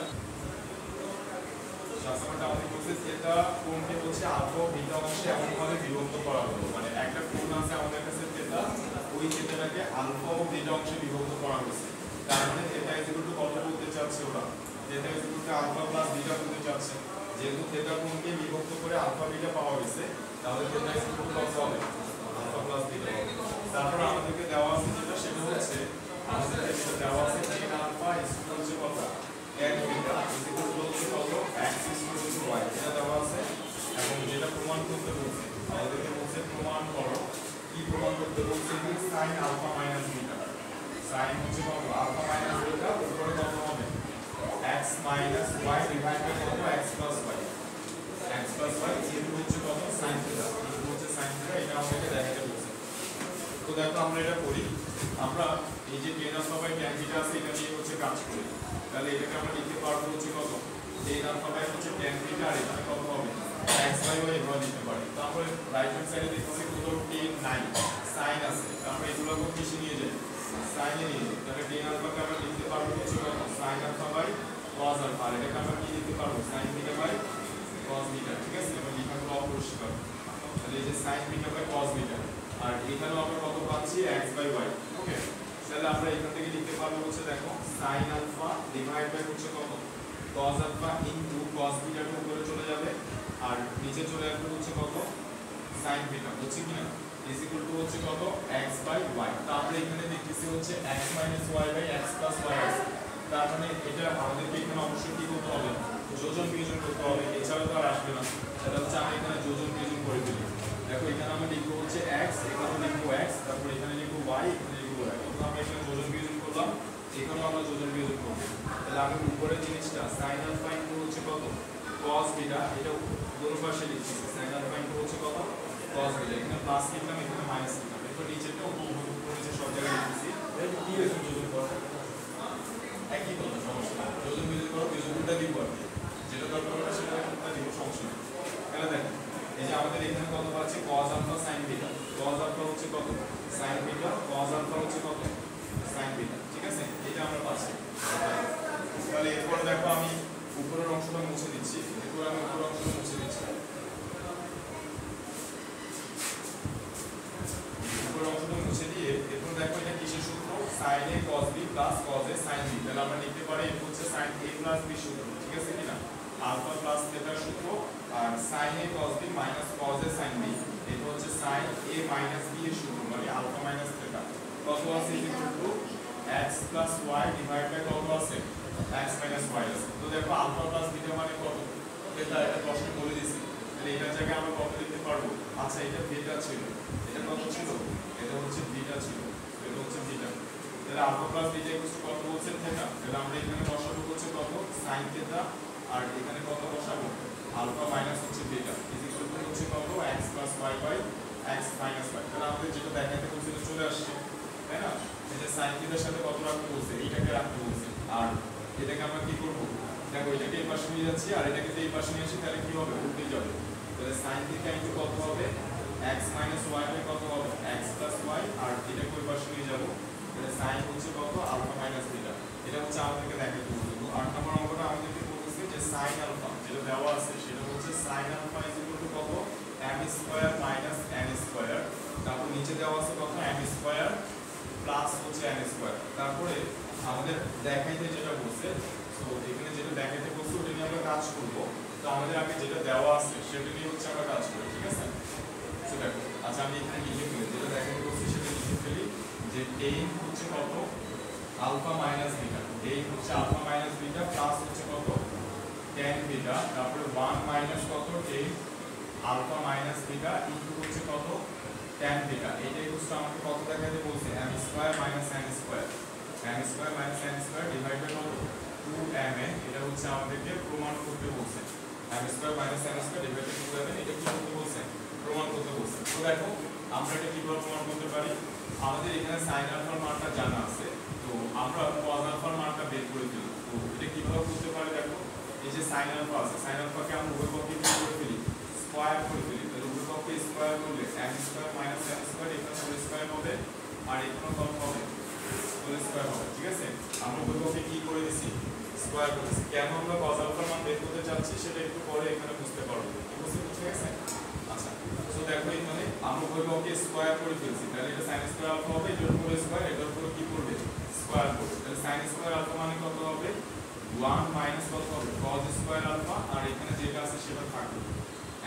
শাস্ত্রটা আমাদের বলছে থিটা কোণকে হচ্ছে আলফা ও বিটা অংশে এমনভাবে বিভক্ত করা হলো, মানে একটা কোণ আছে আমাদের কাছে থিটা, ওই থিটাটাকে আলফা ও বিটা অংশে বিভক্ত করা হয়েছে, তার মানে থিটা ইজ ইকুয়াল টু কত বলতে চাচ্ছে ওরা, theta is equal to alpha plus beta বলতে চাচ্ছে, যেহেতু থিটা কোণকে বিভক্ত করে আলফা বিটা পাওয়া গেছে তাহলে থিটা ইজ ইকুয়াল টু কত হবে আলফা প্লাস বিটা, তারপর আমাদেরকে দেওয়া আছে যেটা সেটা হচ্ছে আমাদেরকে যেটা দেওয়া আছে tan alpha is equal to কত tan beta is equal to কত x is equal to y, এটা দেওয়া আছে, এবং যেটা প্রমাণ করতে বলছে আমাদেরকে বলছে প্রমাণ করো, কি প্রমাণ করতে বলছে যে sin alpha minus beta, sin হচ্ছে কত আলফা মাইনাস বিটা উপরে কত হবে x minus y divided by কত x plus y, x plus y into হচ্ছে কত sin থিটা ইনটু হচ্ছে sin থিটা, এটা আমাদেরকে দেখাতে বলছে, তো দেখো আমরা এটা করি, আমরা এই যে tan alpha by tan beta আছে এটা নিয়ে হচ্ছে কাজ করি, তাহলে এটাকে আমরা লিখতে পারবো হচ্ছে কত tan আলফা বাই হচ্ছে tan বিটা আর এখানে কত হবে x বাই y এভাবে লিখতে পারি। তারপরে রাইট হ্যান্ড সাইডে দেখতেছি কোথাও 10 নাই sin আছে, তারপরে এগুলোকে কিসে নিয়ে যাই sin এ নিয়ে যাই। তাহলে tan আলফাকে আমরা লিখতে পারবো হচ্ছে কত sin আলফা বাই cos আলফা, আর এটাকে আমরা কি লিখতে পারবো sin theta by cos theta. ঠিক আছে, এবার লেখাগুলো অপরিষ্কার। তাহলে এই যে sin theta by cos theta, আর এখানেও আমরা কত পাচ্ছি x বাই y। ওকে, তাহলে আমরা এখান থেকে লিখতে পারবো হচ্ছে দেখো sin আলফা ডিভাইড বাই হচ্ছে কত cos alpha into cos theta এর উপরে চলে যাবে, আর নিচে চলে আসবে হচ্ছে কত sin থিটা, হচ্ছে কি না ইজ ইকুয়াল টু হচ্ছে কত x বাই y। তাহলে এখানে দেখতেছি হচ্ছে x minus y by x plus y আছে। তার মানে এটা আমাদেরকে এখানে অবশ্যই কি করতে হবে যোজন বিয়োজন করতে হবে, এছাড়া তো আর আসবে না। সেটা হচ্ছে আমরা এখানে যোজন বিয়োজন করে দিই। দেখো এখানে আমরা লিখবো হচ্ছে x, এখানে লিখবো x, তারপর এখানে লিখবো y, এখানে লিখবো y। তো আমরা এখানে যোজন বিয়োজন করলাম, এখানেও আমরা যোজন বিয়োজন করব। তাহলে আমি উপরের জিনিসটা sin আলফা ইনটু হচ্ছে কত cos থিটা, এটা দুটো পাশে লিখছি sin আলফা ইনটু হচ্ছে কত cos থিটা, এখানে প্লাস লিখলাম, এখানে মাইনাস লিখলাম। এরপর নিচেরটা উপরে নিচে সব জায়গায় লিখছি। এর কি এরকম যোজন করব একই কথা, সমস্যা নেই। যোজন বিয়োজন করো, বিয়োজনটা দিব আর কি, যেটা দরকার হবে সেটা দিব, সমস্যা নেই। তাহলে দেখো এই যে আমাদের এখানে কত পাচ্ছি cos alpha sin theta, cos alpha হচ্ছে কত sin থিটা, cos আলফা হচ্ছে কত sin থিটা। ঠিক আছে, এটা আমরা পাচ্ছি। তাহলে এরপর দেখো আমি উপরের অংশটা মুছে দিচ্ছি, এরপর আমি উপরের অংশটা মুছে দিচ্ছি। উপরের অংশটা মুছে দিয়ে এরপর দেখো এটা কিসের সূত্র sin a cos b plus cos a sin b। তাহলে আমরা লিখতে পারি এটা হচ্ছে sin a প্লাস b সূত্র। ঠিক আছে কিনা, আলফা প্লাস থিটার সূত্র, আর sin a cos b minus cos a sin b এটা হচ্ছে sin a মাইনাস b এর সূত্র, মানে আলফা মাইনাস থিটা। কত আছে equal to x plus y divide by কত আছে x মাইনাস y আছে। তো দেখো আলফা প্লাস থিটা মানে কত, এটা প্রশ্নে বলে দিয়েছি। তাহলে এটার জায়গায় আমরা কত লিখতে পারবো, আচ্ছা এটা থিটা ছিল, এটা কত ছিল, এটা হচ্ছে থিটা ছিল, এটা হচ্ছে থিটা। তাহলে alpha plus theta equal to কত বলছে থিটা। তাহলে আমরা এখানে বসাবো হচ্ছে কত sin থিটা, আর এখানে কত বসাবো আলফা মাইনাস হচ্ছে থিটা ইজ ইকুয়াল টু হচ্ছে কত x plus y by x minus y। তাহলে আমাদের যেটা দেখাতে বলছিল চলে আসছে, তাই না। এই যে sin থিটার সাথে কত রাখতে বলছে, এইটাকে রাখতে বলছে, আর এটাকে আমরা কি করব দেখো এটাকে এই পাশে নিয়ে যাচ্ছি, আর এটাকে এই পাশে নিয়ে আসি, তাহলে কি হবে উল্টে যাবে। তাহলে sin থিটা ইনটু কত হবে x মাইনাস y বাই কত হবে x প্লাস y, আর এটাকে ওই পাশে নিয়ে যাব, তাহলে sin হচ্ছে কত আলফা মাইনাস থিটা। এটা হচ্ছে আমাদেরকে দেখাতে বলছে। 8 নম্বর অঙ্কটা আমাদেরকে বলতেছে যে sin আলফা যেটা দেওয়া আছে সেটা হচ্ছে sin alpha is equal to কত m square minus n square, তারপর নিচে দেওয়া আছে কত m স্কয়ার প্লাস হচ্ছে n স্কয়ার। তারপরে আমাদের দেখাইতে যেটা বলছে, সো এখানে যেটা দেখাইতে বলছে ওটা নিয়ে আমরা কাজ করব। তো আমাদের আগে যেটা দেওয়া আছে সেটা নিয়ে হচ্ছে আমরা কাজ করি। ঠিক আছে, সো দেখো আচ্ছা আমি এখানে লিখে ফেলি, যেটা দেখাইতে বলছি সেটা লিখে ফেলি যে tan হচ্ছে কত আলফা মাইনাস বিটা, tan হচ্ছে আলফা মাইনাস বিটা প্লাস হচ্ছে কত tan বিটা, তারপরে 1 মাইনাস কত tan alpha minus beta into হচ্ছে কত tan বিটা। এইটাই হচ্ছে আমাকে কত দেখাইতে বলছে m square minus n square, m square minus n square divide by কত 2mn। এটা হচ্ছে আমাদেরকে প্রমাণ করতে বলছে, m square minus n square divide by 2mn, এটা কি করতে বলছে প্রমাণ করতে বলছে। তো দেখো আমরা এটা কিভাবে প্রমাণ করতে পারি, আমাদের এখানে sin আলফার মানটা জানা আছে, তো আমরা cos আলফার মানটা বের করে দিই। তো এটা কিভাবে করতে পারি দেখো, এই যে sin আলফা আছে, sin আলফাকে আমরা উভয় পক্ষে কি করে ফেলি স্কয়ার করে ফেলি। তাহলে উভয় পক্ষে স্কয়ার করলে m square minus n square এখানে হোল স্কয়ার হবে, আর এখানে কত হবে হোল স্কয়ার হবে। ঠিক আছে, আমরা উভয় পক্ষে কি করে দিছি স্কয়ার করেছি। কেন আমরা cos আলফার মান বের করতে চাচ্ছি সেটা একটু পরে এখানে বুঝতে পারবো। বুঝতে গেছে? আচ্ছা সো দেখো এখানে আমরা উভয় পক্ষে স্কয়ার করে ফেলছি, তাহলে এটা sin স্কয়ার আলফা হবে, এটার উপরে স্কয়ার, এটার উপরে কি করবে স্কয়ার করবে। তাহলে sin স্কয়ার আলফা মানে কত হবে 1 মাইনাস কত হবে cos স্কয়ার আলফা, আর এখানে যেটা আছে সেটা থাকবে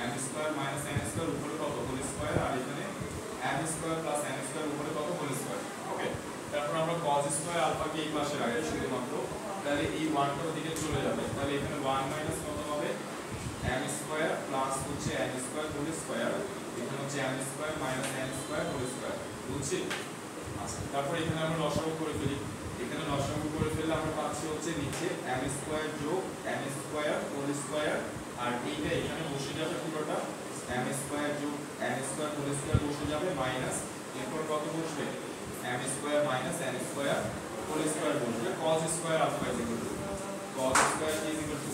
m square minus n square উপরে কত হোল স্কয়ার, আর এখানে m square plus n square উপরে কত হোল স্কয়ার। ওকে, তারপর আমরা cos স্কয়ার আলফাকে এই পাশে রাখি শুধুমাত্র, তাহলে এই 1টা ওদিকে চলে যাবে, তাহলে এখানে 1 মাইনাস কত হবে m স্কয়ার প্লাস হচ্ছে n স্কয়ার হোল স্কয়ার, এখানে হচ্ছে m square minus n square whole square. বুঝছি? আচ্ছা তারপর এখানে আমরা লসাগু করে ফেলি, এখানে লসাগু করে ফেললে আমরা পাচ্ছি হচ্ছে নিচে m স্কয়ার যোগ n স্কয়ার হোল স্কয়ার, আর এইটা এখানে বসে যাবে পুরোটা m স্কয়ার যোগ n স্কয়ার হোল স্কয়ার বসে যাবে মাইনাস, এরপর কত বসবে m square minus n square whole square বসবে cos square alpha is equal to cos square is equal to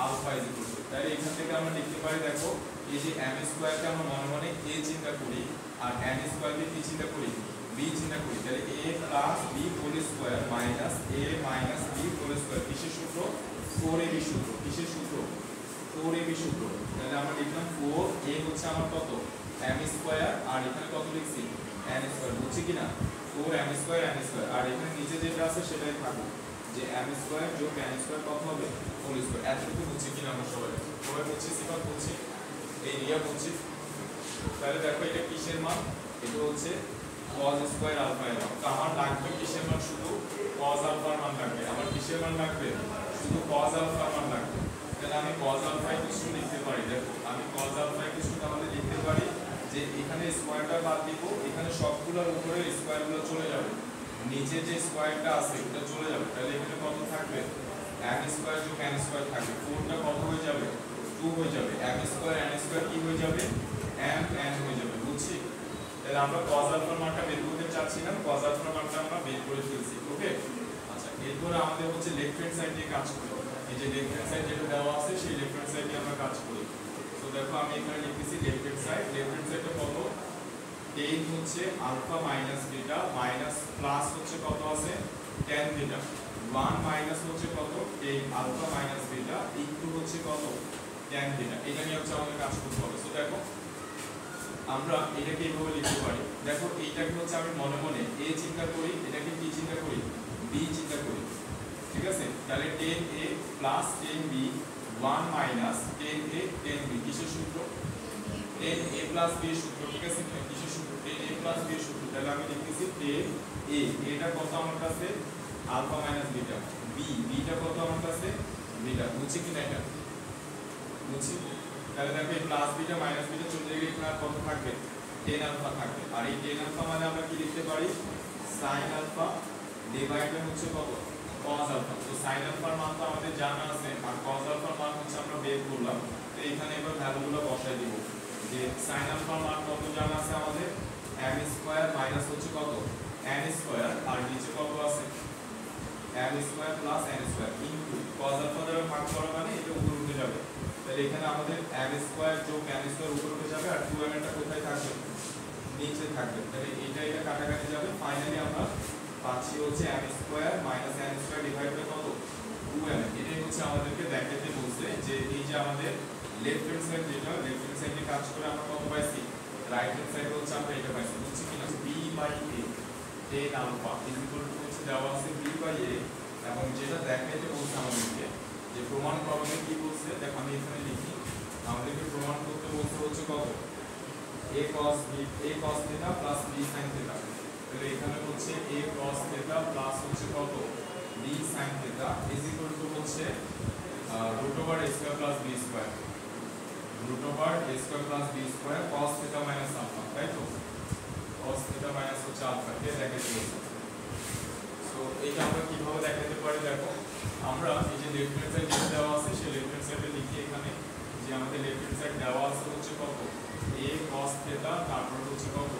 alpha is equal to, তাহলে এখান থেকে আমরা লিখতে পারি দেখো এই যে m স্কয়ারকে আমরা মনে মনে a চিন্তা করি আর n স্কয়ারকে কি চিন্তা করি b চিন্তা করি, তাহলে a plus b whole square minus a minus b whole square কিসের সূত্র 4ab সূত্র, কিসের সূত্র 4ab সূত্র, তাহলে আমরা লিখলাম 4a হচ্ছে আমার কত m স্কয়ার আর এখানে কত লিখছি n স্কয়ার, বুঝছি কিনা 4m স্কয়ার n স্কয়ার আর এখানে নিচে যেটা আছে সেটাই থাকবে যে m স্কয়ার যোগ n স্কয়ার কত হবে হোল স্কয়ার, এতটুকু বুঝছি কিনা আমরা সবাই বুঝছি, সিফাত বুঝছি, এই রিয়া বুঝছি। তাহলে দেখো এটা কিসের মান, এটা হচ্ছে cos স্কয়ার আলফা এর মান, তো আমার লাগবে কিসের মান শুধু cos আলফার মান লাগবে, আমার কিসের মান লাগবে শুধু cos আলফার মান লাগবে, তাহলে আমি cos আলফা কিছু লিখতে পারি, দেখো আমি cos আলফা কিছু তাহলে লিখতে পারি যে এখানে স্কয়ারটা বাদ দিব, এখানে সবগুলোর উপরে স্কয়ারগুলো চলে যাবে, নিচে যে স্কয়ারটা আছে ওটা চলে যাবে, তাহলে এখানে কত থাকবে m স্কয়ার যোগ n স্কয়ার থাকবে, 4টা কত হয়ে যাবে 2 হয়ে যাবে, m স্কয়ার n স্কয়ার কি হয়ে যাবে m n হয়ে যাবে, বুঝছি। তাহলে আমরা cos আলফার মানটা বের করতে চাচ্ছিলাম, cos আলফার মানটা আমরা বের করে ফেলছি, ওকে। আচ্ছা এরপর আমাদের হচ্ছে লেফট হ্যান্ড সাইড দিয়ে কাজ করি, এই যে লেফট হ্যান্ড সাইড যেটা দেওয়া আছে সেই লেফট হ্যান্ড সাইড দিয়ে আমরা কাজ করি, তো দেখো আমি এখানে লিখতেছি লেফট হ্যান্ড সাইডটা কত 10 হচ্ছে alpha minus beta minus plus হচ্ছে কত আছে tan বিটা 1 মাইনাস হচ্ছে কত 10 আলফা মাইনাস বিটা ইনটু হচ্ছে কত tan বিটা, এটা নিয়ে হচ্ছে আমাদের কাজ করতে হবে। সো দেখো আমরা এটাকে এইভাবে লিখতে পারি, দেখো এইটাকে হচ্ছে আমি মনে মনে a চিন্তা করি, এটাকে কি চিন্তা করি b চিন্তা করি, ঠিক আছে, তাহলে 10a plus 10b 1 minus 10a 10b কিসের সূত্র 10a প্লাস b এর সূত্র, ঠিক আছে, কিসের সূত্র 10a প্লাস b এর সূত্র, তাহলে আমি লিখতেছি 10a, এটা কত আমার কাছে আলফা মাইনাস বিটা, b টা কত আমার কাছে বিটা, বুঝছি কিনা এটা বুঝছি। তাহলে দেখো এই প্লাস বিটা মাইনাস বিটা চলে গেলে এখানে কত থাকবে 10 আলফা থাকবে, আর এই 10 আলফা মানে আমরা কি লিখতে পারি sin আলফা ডিভাইডেড হচ্ছে কত cos আলফা, তো sin আলফার মান তো আমাদের জানা আছে আর cos আলফার মান হচ্ছে আমরা বের করলাম, তো এখানে এবার ভ্যালুগুলো বসাই দিব, যে sin আলফার মান কত জানা আছে আমাদের m স্কয়ার মাইনাস হচ্ছে কত n স্কয়ার আর নিচে কত আছে m square plus n square into cos alpha দ্বারা ভাগ করা মানে এটা উপরে উঠে যাবে, তাহলে এখানে আমাদের m স্কয়ার যোগ n স্কয়ার উপরে উঠে যাবে আর 2m এটা কোথায় থাকবে নিচে থাকবে, তাহলে এটা কাটাকাটি যাবে, ফাইনালি আমরা পাচ্ছি হচ্ছে m square minus n square divide by কত 2m, এটাই হচ্ছে আমাদেরকে দেখাতে বলছে যে এই যে আমাদের লেফট হ্যান্ড সাইড যেটা লেফট হ্যান্ড সাইডে কাজ করে আমরা কত পাইছি রাইট হ্যান্ড সাইডে হচ্ছে আমরা এটা পাইছি, বুঝছি কিনা b by a 10 alpha is equal to হচ্ছে দেওয়া আছে b বাই a, এবং যেটা দেখাইতে বলছে আমাদেরকে যে প্রমাণ করবে কি বলছে, দেখো আমি এখানে লিখি, আমাদেরকে প্রমাণ করতে বলছে হচ্ছে কত a cos theta plus b sin theta, তাহলে এখানে হচ্ছে a cos থিটা প্লাস হচ্ছে কত b sin theta is equal to হচ্ছে root over a square plus b square, root over a square plus b square cos theta minus alpha, তাই তো cos theta minus হচ্ছে alpha, কে দেখাইতে বলছে। So এইটা আমরা কিভাবে দেখাতে পারি, দেখো আমরা এই যে লেফট হ্যান্ড সাইড যেটা দেওয়া আছে সেই লেফট হ্যান্ড সাইডে লিখি এখানে যে আমাদের লেফট হ্যান্ড সাইড দেওয়া আছে হচ্ছে কত a cos থিটা তারপর হচ্ছে কত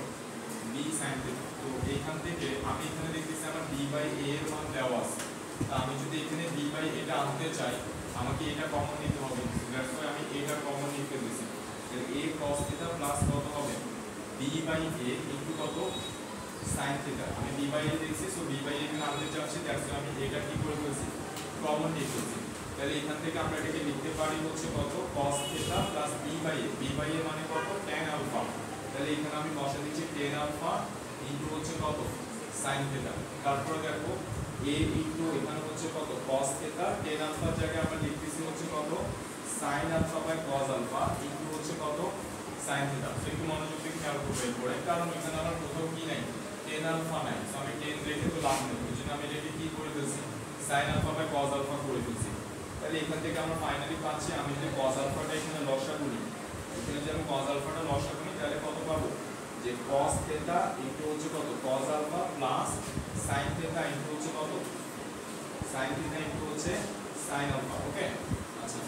b sin থিটা, তো এইখান থেকে আমি এখানে দেখতেছি আমার b বাই a এর মান দেওয়া আছে, তা আমি যদি এখানে b বাই এটা আনতে চাই আমাকে এটা কমন নিতে হবে, দ্যাটস ওয়াই আমি এটা কমন নিতে দিয়েছি, তাহলে a cos থিটা প্লাস কত হবে b বাই a ইনটু কত sin থিটা, আমি b বাই a দেখছি, সো b বাই a এখানে আনতে চাচ্ছি, দ্যাটস ওয়াই আমি এটা কি করে ফেলছি কমন নিয়ে ফেলছি, তাহলে এখান থেকে আমরা এটাকে লিখতে পারি হচ্ছে কত cos theta plus b by a মানে কত tan আলফা, তাহলে এখানে আমি বসা দিচ্ছি tan আলফা ইনটু হচ্ছে কত sin থিটা, তারপরে দেখো a ইনটু এখানে হচ্ছে কত cos থিটা, tan আলফার জায়গায় আমরা লিখতেছি হচ্ছে কত sin alpha by cos alpha into হচ্ছে কত sin থিটা, একটু মনোযোগ দিয়ে খেয়াল করবে এরপরে, কারণ এখানে আমার কোথাও কি নাই tan আলফা নাই, সো আমি tan রেখে তো লাভ নেই, বুঝছেন আমি এটাকে কি করে ফেলছি sin alpha by cos alpha করে ফেলছি, তাহলে এখান থেকে আমরা ফাইনালি পাচ্ছি আমি যদি cos আলফাটা এখানে লসাগু নিই, এখানে যদি আমি cos আলফাটা লসাগু নিই তাহলে কত পাবো যে cos থিটা ইনটু হচ্ছে কত cos alpha plus sin theta into হচ্ছে কত sin থিটা ইনটু হচ্ছে sin আলফা, ওকে। আচ্ছা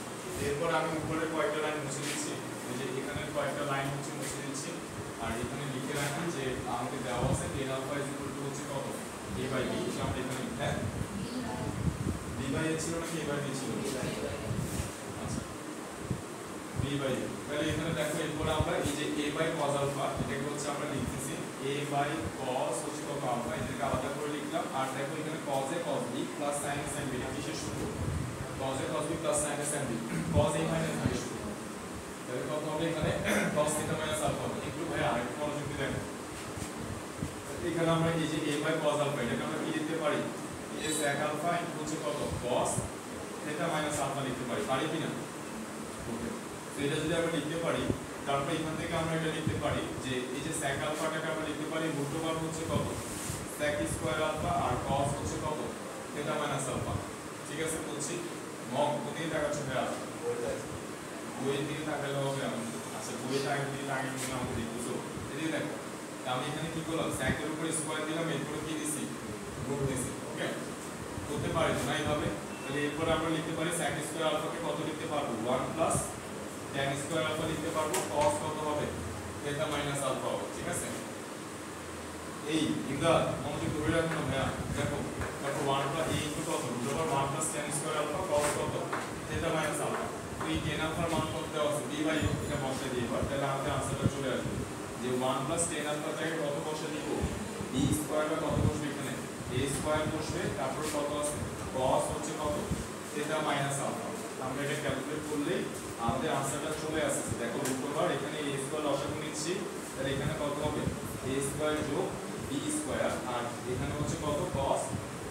এরপর আমি উপরে কয়েকটা লাইন মুছে দিচ্ছি, এই যে এখানে কয়েকটা লাইন হচ্ছে মুছে দিচ্ছি, আর এখানে লিখে রাখি যে আমাদের দেওয়া আছে tan alpha is equal to হচ্ছে কত a বাই b, এটা আমরা এখানে লিখতে b বাই a ছিল নাকি a বাই b ছিল, বাই এ। তাহলে এখানে দেখো এরপর আমরা এই যে a বাই cos আলফা এটাকে হচ্ছে আমরা লিখতেছি a বাই cos হচ্ছে কত আলফা, এটাকে আলাদা করে লিখলাম। আর দেখো এখানে cos a cos b plus sin a sin b এটা কিসের সূত্র? cos a cos b plus sin a sin b cos a minus b এর সূত্র। তাহলে কত হবে এখানে cos থিটা মাইনাস আলফা হবে। একটু ভাই আরেকটু মনোযোগ দিয়ে দেখো, এখানে আমরা এই যে a বাই cos আলফা এটাকে আমরা কি লিখতে পারি? a sec আলফা ইনটু হচ্ছে কত cos থিটা মাইনাস আলফা লিখতে পারি, পারি কি না? ওকে, তো এটা যদি আমরা লিখতে পারি তারপর এখান থেকে আমরা এটা লিখতে পারি যে এই যে sec আলফাটাকে আমরা লিখতে পারি রুট ওভার হচ্ছে কত sec স্কয়ার আলফা আর cos হচ্ছে কত থিটা মাইনাস আলফা। ঠিক আছে, বলছি মগ কোথায় দেখাচ্ছ ভাইয়া? বইয়ের দিকে তাকালে হবে আমি। আচ্ছা বইটা আগে দিকে আগে নিয়ে আমাকে দেখতেছো, এদিকে দেখো। আমি এখানে কি করলাম sec এর উপরে স্কয়ার দিলাম, এরপরে কি দিছি রুট দিছি। ওকে, করতে পারি না এইভাবে। তাহলে এরপরে আমরা লিখতে পারি sec স্কয়ার আলফাকে কত লিখতে পারবো 1 প্লাস tan স্কয়ার আলফা লিখতে পারবো, cos কত হবে থিটা মাইনাস আলফা হবে। ঠিক আছে, এই ইমদাদ মনোযোগ ধরে রাখুন না ভাইয়া। দেখো দেখো 1 প্লাস a ইনটু কত root over 1 plus tan square alpha cos কত থিটা মাইনাস আলফা। তো এই tan আলফার মান কত দেওয়া আছে b বাই a, এটা বসাই দিই এবার। তাহলে আমাদের आंसरটা চলে আসবে যে 1 প্লাস tan আলফা থেকে কত বসিয়ে দিব b স্কয়ার বা কত বসবে এখানে a স্কয়ার বসবে, তারপর কত আছে cos হচ্ছে কত থিটা মাইনাস আলফা। আমরা এটা ক্যালকুলেট করলেই আমাদের आंसरটা চলে আসছে। দেখো রুট ওভার এখানে a স্কয়ার লসাগু নিচ্ছি, তাহলে এখানে কত হবে a স্কয়ার যোগ b স্কয়ার, আর এখানে হচ্ছে কত cos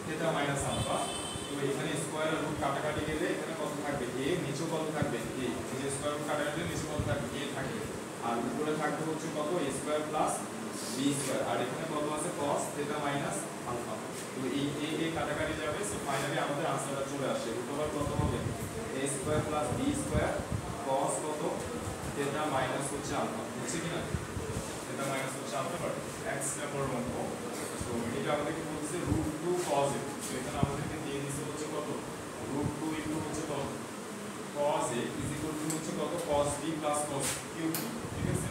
থিটা মাইনাস আলফা। তো এখানে স্কয়ার আর রুট কাটাকাটি গেলে এখানে কত থাকবে a, নিচে কত থাকবে a, এই যে স্কয়ার রুট কাটাকাটি নিচে কত থাকবে a থাকবে, আর উপরে থাকবে হচ্ছে কত a square plus b square, আর এখানে কত আছে cos থিটা মাইনাস আলফা। তো এই a কাটাকাটি যাবে, সো ফাইনালি আমাদের आंसरটা চলে আসে রুট ওভার কত হবে a square plus b square cos কত থিটা মাইনাস হচ্ছে আলফা। বুঝছি কিনা? থিটা মাইনাস হচ্ছে আলফা বাট x নম্বর অঙ্ক। তো এটা আমাদেরকে বলছে √2 cos a, তো এখানে আমাদেরকে দিয়ে দিছে হচ্ছে কত √2 ইনটু হচ্ছে কত cos a is equal to হচ্ছে কত cos b plus cos cube। ঠিক আছে,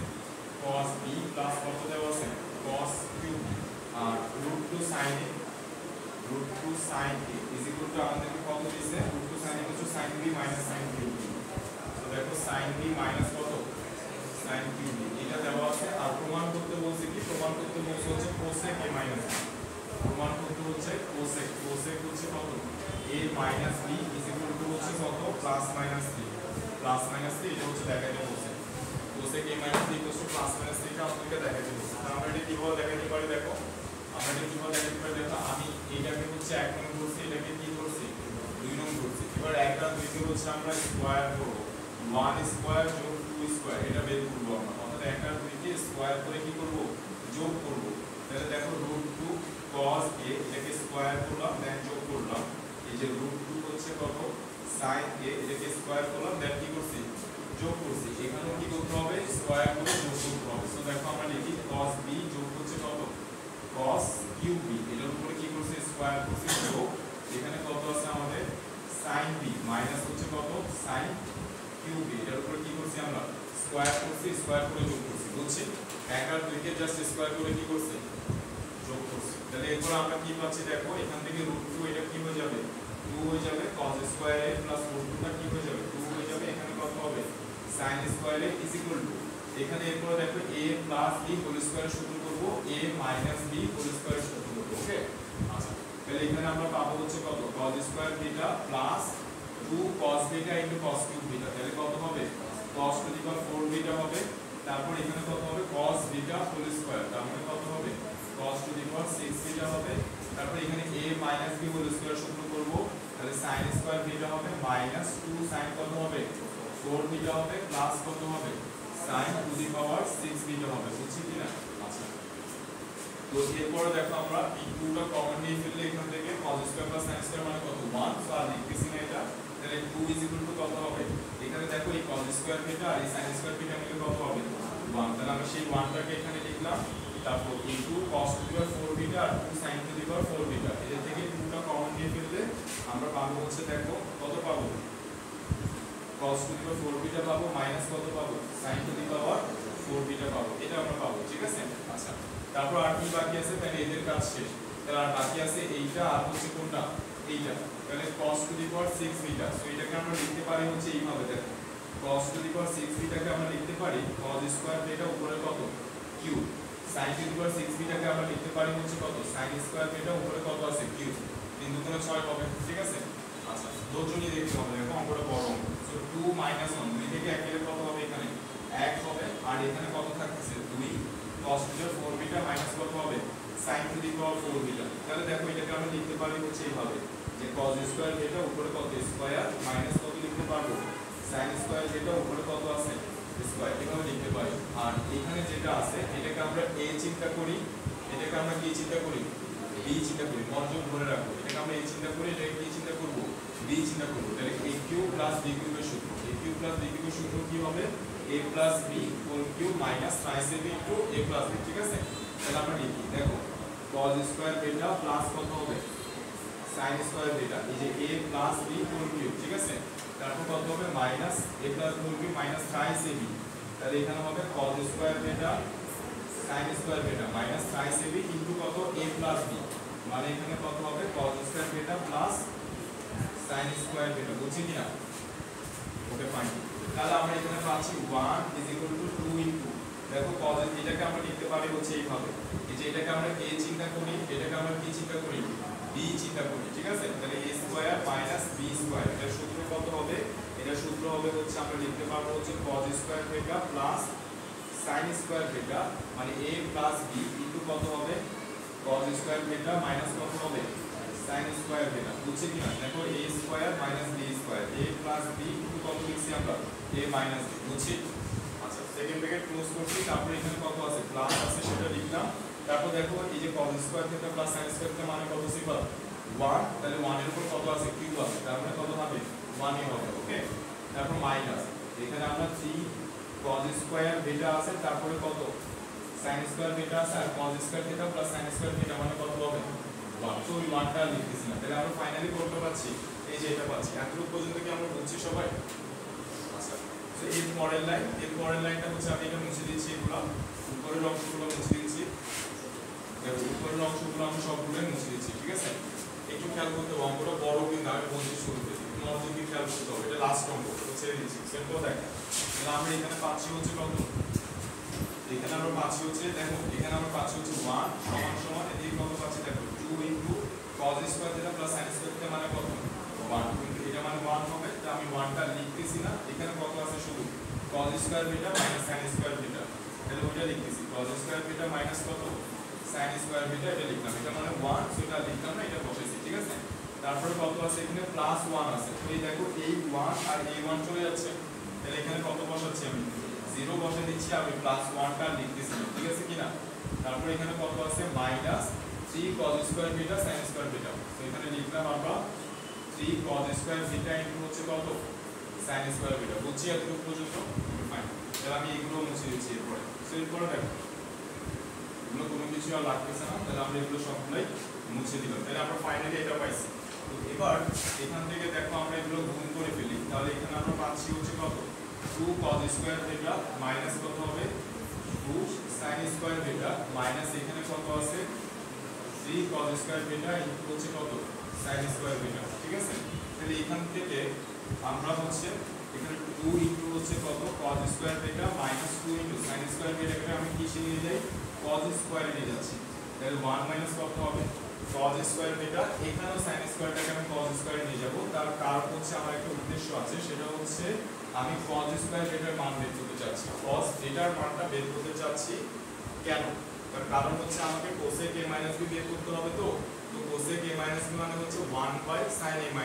cos b প্লাস কত দেওয়া আছে cos cube, আর √2 sin a is equal to আমাদেরকে কত দিয়েছে √2 sin a হচ্ছে sin b মাইনাস sin cube। তো দেখো sin b মাইনাস কত sin cube এটা দেওয়া আছে। আর প্রমাণ করতে বলছে কি, প্রমাণ করতে বলছে হচ্ছে cosec a মাইনাস b, প্রমাণ করতে হচ্ছে cosec হচ্ছে কত a minus b is equal to হচ্ছে কত প্লাস মাইনাস 3 এটা হচ্ছে দেখাতে বলছে। cosec a minus b equal to plus minus 3 টা আমাদেরকে দেখাতে বলছে। আমরা এটা কিভাবে দেখাতে পারি দেখো, আমরা এটা কিভাবে দেখাতে পারি দেখো, আমি এইটাকে হচ্ছে 1 নং ধরছি, এটাকে কি ধরছি 2 নং ধরছি। এবার 1 আর 2 কে হচ্ছে আমরা স্কয়ার করব, 1 স্কয়ার যোগ 2 স্কয়ার এটা বের করব আমরা। অর্থাৎ 1 আর 2 কে স্কয়ার করে কি করব যোগ করব। তাহলে দেখো √2 cos a এটাকে স্কয়ার করলাম দেন যোগ করলাম, এই যে √2 হচ্ছে কত sin a এটাকে স্কয়ার করলাম দেন কি করছি যোগ করছি। এখানে কি করতে হবে স্কয়ার করে যোগ করতে হবে। সো দেখো আমরা লিখি cos b যোগ হচ্ছে কত cos cube b, এটার উপরে কি করছি স্কয়ার করছি যোগ, এখানে কত আছে আমাদের sin b মাইনাস হচ্ছে কত sin cube b, এটার উপরে কি করছি আমরা স্কয়ার করছি, স্কয়ার করে যোগ করছি। বুঝছি? 1 আর 2 কে জাস্ট স্কয়ার করে কি করছি যোগ করছি। তাহলে এরপর আমরা কি পাচ্ছি দেখো, এখান থেকে √2 এটা কি হয়ে যাবে 2 হয়ে যাবে, cos স্কয়ার a প্লাস √2 টা কি হয়ে যাবে 2 হয়ে যাবে, এখানে কত হবে sin square a is equal to, এখানে এরপর দেখো a plus b whole square সূত্র করব, a minus b whole square সূত্র করব। ওকে, আচ্ছা তাহলে এখানে আমরা পাবো হচ্ছে কত cos square theta plus 2 cos theta into cos cube theta, তাহলে কত হবে cos to the power 4 theta হবে। তারপর এখানে কত হবে cos থিটা হোল স্কয়ার, তার মানে কত হবে cos to the power 6 theta হবে। তারপর এখানে a minus b whole square সূত্র করব, তাহলে sin স্কয়ার থিটা হবে মাইনাস 2 sin কত হবে 4 থিটা হবে প্লাস কত হবে sin to the power 6 theta হবে। বুঝছি কি না? আচ্ছা, তো এরপর দেখো আমরা এই 2 টা কমন নিয়ে ফেললে এখান থেকে cos square plus sin square মানে কত 1, সো আর লিখতেছি না এটা। তাহলে 2 ইজ ইকুয়াল টু কত হবে, এখানে দেখো এই cos স্কয়ার থিটা আর এই sin স্কয়ার থিটা মিলে কত হবে 1, তাহলে আমি সেই 1 টাকে এখানে লিখলাম। তারপর into cos to the power 4 theta আর 2 sin to the power 4 theta, এর থেকে 2 টা কমন নিয়ে ফেললে আমরা পাবো হচ্ছে দেখো কত পাবো cos to the power 4 theta পাবো মাইনাস কত পাবো sin to the power 4 theta পাবো, এটা আমরা পাবো। ঠিক আছে, আচ্ছা তারপর আর কি বাকি আছে, তাহলে এদের কাজ শেষ। তাহলে আর বাকি আছে এইটা আর হচ্ছে কোনটা এইটা, তাহলে cos to the power 6 theta, so এটাকে আমরা লিখতে পারি হচ্ছে এইভাবে। দেখো cos টু দি পাওয়ার 6 বিটাকে আমরা লিখতে পারি cos স্কয়ার থিটা উপরে কত cube, sin to the power 6 বিটাকে আমরা লিখতে পারি হচ্ছে কত sin স্কয়ার থিটা উপরে কত আছে কিউব, 3 দুগুণে 6 হবে, ঠিক আছে। আচ্ছা দুজনই দেখতে হবে, দেখো অঙ্কটা বড় অঙ্ক। সো 2 - 1 2 থেকে 1 এর কত হবে এখানে 1 হবে, আর এখানে কত থাকতেছে 2 cos to the 4 beta minus কত হবে sin to the power 4 beta. তাহলে দেখো এটাকে আমরা লিখতে পারি হচ্ছে এইভাবে যে cos স্কয়ার থিটা উপরে কত স্কয়ার মাইনাস কত লিখতে পারবো sin স্কয়ার থিটা উপরে কত আছে স্কয়ার, এভাবে লিখতে পারি। আর এখানে যেটা আছে এটাকে আমরা a চিন্তা করি, এটাকে আমরা কি চিন্তা করি b চিন্তা করি, মনোযোগ ধরে রাখো। এটাকে আমরা a চিন্তা করি, এটাকে কি চিন্তা করব b চিন্তা করব। তাহলে a কিউব প্লাস b কিউবের সূত্র, a কিউব প্লাস b কিউবের সূত্র কি হবে a plus b whole cube minus 5ab into a plus b, ঠিক আছে। তাহলে আমরা লিখি, দেখো cos স্কয়ার থিটা প্লাস কত হবে sin স্কয়ার থিটা, এই যে a plus b whole cube, ঠিক আছে। তারপর কত হবে minus a plus whole cube minus 5ab, তাহলে এখানে হবে cos square theta sin square theta minus 5ab into কত a প্লাস b, মানে এখানে কত হবে cos square theta plus sin square theta, বুঝছি কিনা? Okay fine. তাহলে আমরা এখানে পাচ্ছি 1 = 2 ইনটু, দেখো cos এটাকে আমরা লিখতে পারি হচ্ছে এইভাবে, এই যে এটাকে আমরা a চিন্তা করি, এটাকে আমরা কি চিন্তা করি b চিন্তা করি, ঠিক আছে। তাহলে a square minus b square, এর সূত্র কত হবে, এটা সূত্র হবে হচ্ছে আমরা লিখতে পারবো হচ্ছে cos square theta plus sin square theta, মানে a প্লাস b ইনটু কত হবে cos স্কয়ার থিটা মাইনাস কত হবে sin স্কয়ার থিটা, বুঝছি কিনা? দেখো a square minus b square, a plus b into কত লিখছি আমরা a মাইনাস b, বুঝছি। আচ্ছা সেকেন্ড ব্র্যাকেট ক্লোজ করছি, তারপর এখানে কত আছে প্লাস আছে সেটা লিখলাম। তারপর দেখো এই যে cos square theta plus sin square theta মানে কত সিম্পল 1, তাহলে 1 এর উপর কত আছে কিউব আছে, তার মানে কত হবে 1 ই হবে, ওকে। তারপর মাইনাস এখানে আমরা 3 cos স্কয়ার থিটা আছে, তারপরে কত sin স্কয়ার থিটা আছে, আর cos square theta plus sin square theta মানে কত হবে 1, তো ওই 1টা লিখতেছি না। তাহলে আমরা ফাইনালি কোনটা পাচ্ছি, এই যে এটা পাচ্ছি। এতটুকু পর্যন্ত কি আমরা বুঝছি সবাই? আচ্ছা তো এর পরের লাইনটা হচ্ছে আমি এটা মুছে দিচ্ছি, এগুলো উপরের অংশগুলো মুছে দিচ্ছি, দেখো উপরের অংশগুলো আমি সবগুলো মুছে দিচ্ছি, ঠিক আছে। একটু খেয়াল করতে হবে, অঙ্কটা বড় কিন্তু আমি বলছি শুরুতে, মনোযোগ দিয়ে খেয়াল করতে হবে। এটা লাস্ট অঙ্ক, ছেড়ে দিচ্ছি সেটাও দেখা। তাহলে আমরা এখানে পাচ্ছি হচ্ছে কত, এখানে আমরা পাচ্ছি হচ্ছে, দেখো এখানে আমরা পাচ্ছি হচ্ছে 1 সমান সমান এদিকে কত পাচ্ছি দেখো 2 into cos square theta plus sin square theta মানে কত 1, কিন্তু এটা মানে 1 হবে, তো আমি 1টা লিখতেছি না। এখানে কত আছে শুধু cos square theta minus sin square theta, তাহলে ওইটা লিখতেছি cos স্কয়ার থিটা মাইনাস কত sin স্কয়ার থিটা, এটা লিখলাম। এটা মানে 1, সো এটা লিখলাম না, এটা বসাইছি, ঠিক আছে। তারপরে কত আছে এখানে প্লাস 1 আছে, তো এই দেখো এই 1 আর এই 1 চলে যাচ্ছে, তাহলে এখানে কত বসাচ্ছি আমি 0 বসে দিচ্ছি, আমি প্লাস 1টা লিখতেছি, ঠিক আছে কিনা। তারপর এখানে কত আছে minus 3 cos square theta sin square theta, তো এখানে লিখলাম আমরা 3 cos স্কয়ার থিটা ইনটু হচ্ছে কত sin স্কয়ার থিটা, বুঝছি এতটুকু পর্যন্ত ফাইন। তাহলে আমি এগুলো মুছে দিচ্ছি এরপরে, সো এরপরে দেখো এগুলো কোনো কিছু আর লাগতেছে না, তাহলে আমরা এগুলো সবগুলাই মুছে দিলাম। তাহলে আমরা ফাইনালি এটা পাইছি। তো এবার এখান থেকে দেখো আমরা এগুলো গুণ করে ফেলি, তাহলে এখানে আমরা পাচ্ছি হচ্ছে কত 2 cos স্কয়ার থিটা মাইনাস কত হবে 2 sin স্কয়ার থিটা মাইনাস এখানে কত আছে 3 cos স্কয়ার থিটা ইনটু হচ্ছে কত sin স্কয়ার থিটা, ঠিক আছে। তাহলে এখান থেকে আমরা হচ্ছে এখানে 2 ইনটু হচ্ছে কত cos square theta minus 2 into sin square থিটাকে আমি কিসে নিয়ে যাই cos স্কয়ারে নিয়ে যাচ্ছি, তাহলে 1 মাইনাস কত হবে cos স্কয়ার থিটা, এখানেও sin স্কয়ারটাকে আমি cos স্কয়ারে নিয়ে যাব। তার কারণ হচ্ছে আমার একটা উদ্দেশ্য আছে, সেটা হচ্ছে আমি cos স্কয়ার থিটার মান বের করতে চাচ্ছি, cos থিটার মানটা বের করতে চাচ্ছি। কেন? তার কারণ হচ্ছে আমাকে cosec a - b বের করতে হবে, তো cosec a - b মানে হচ্ছে 1/sin a - b,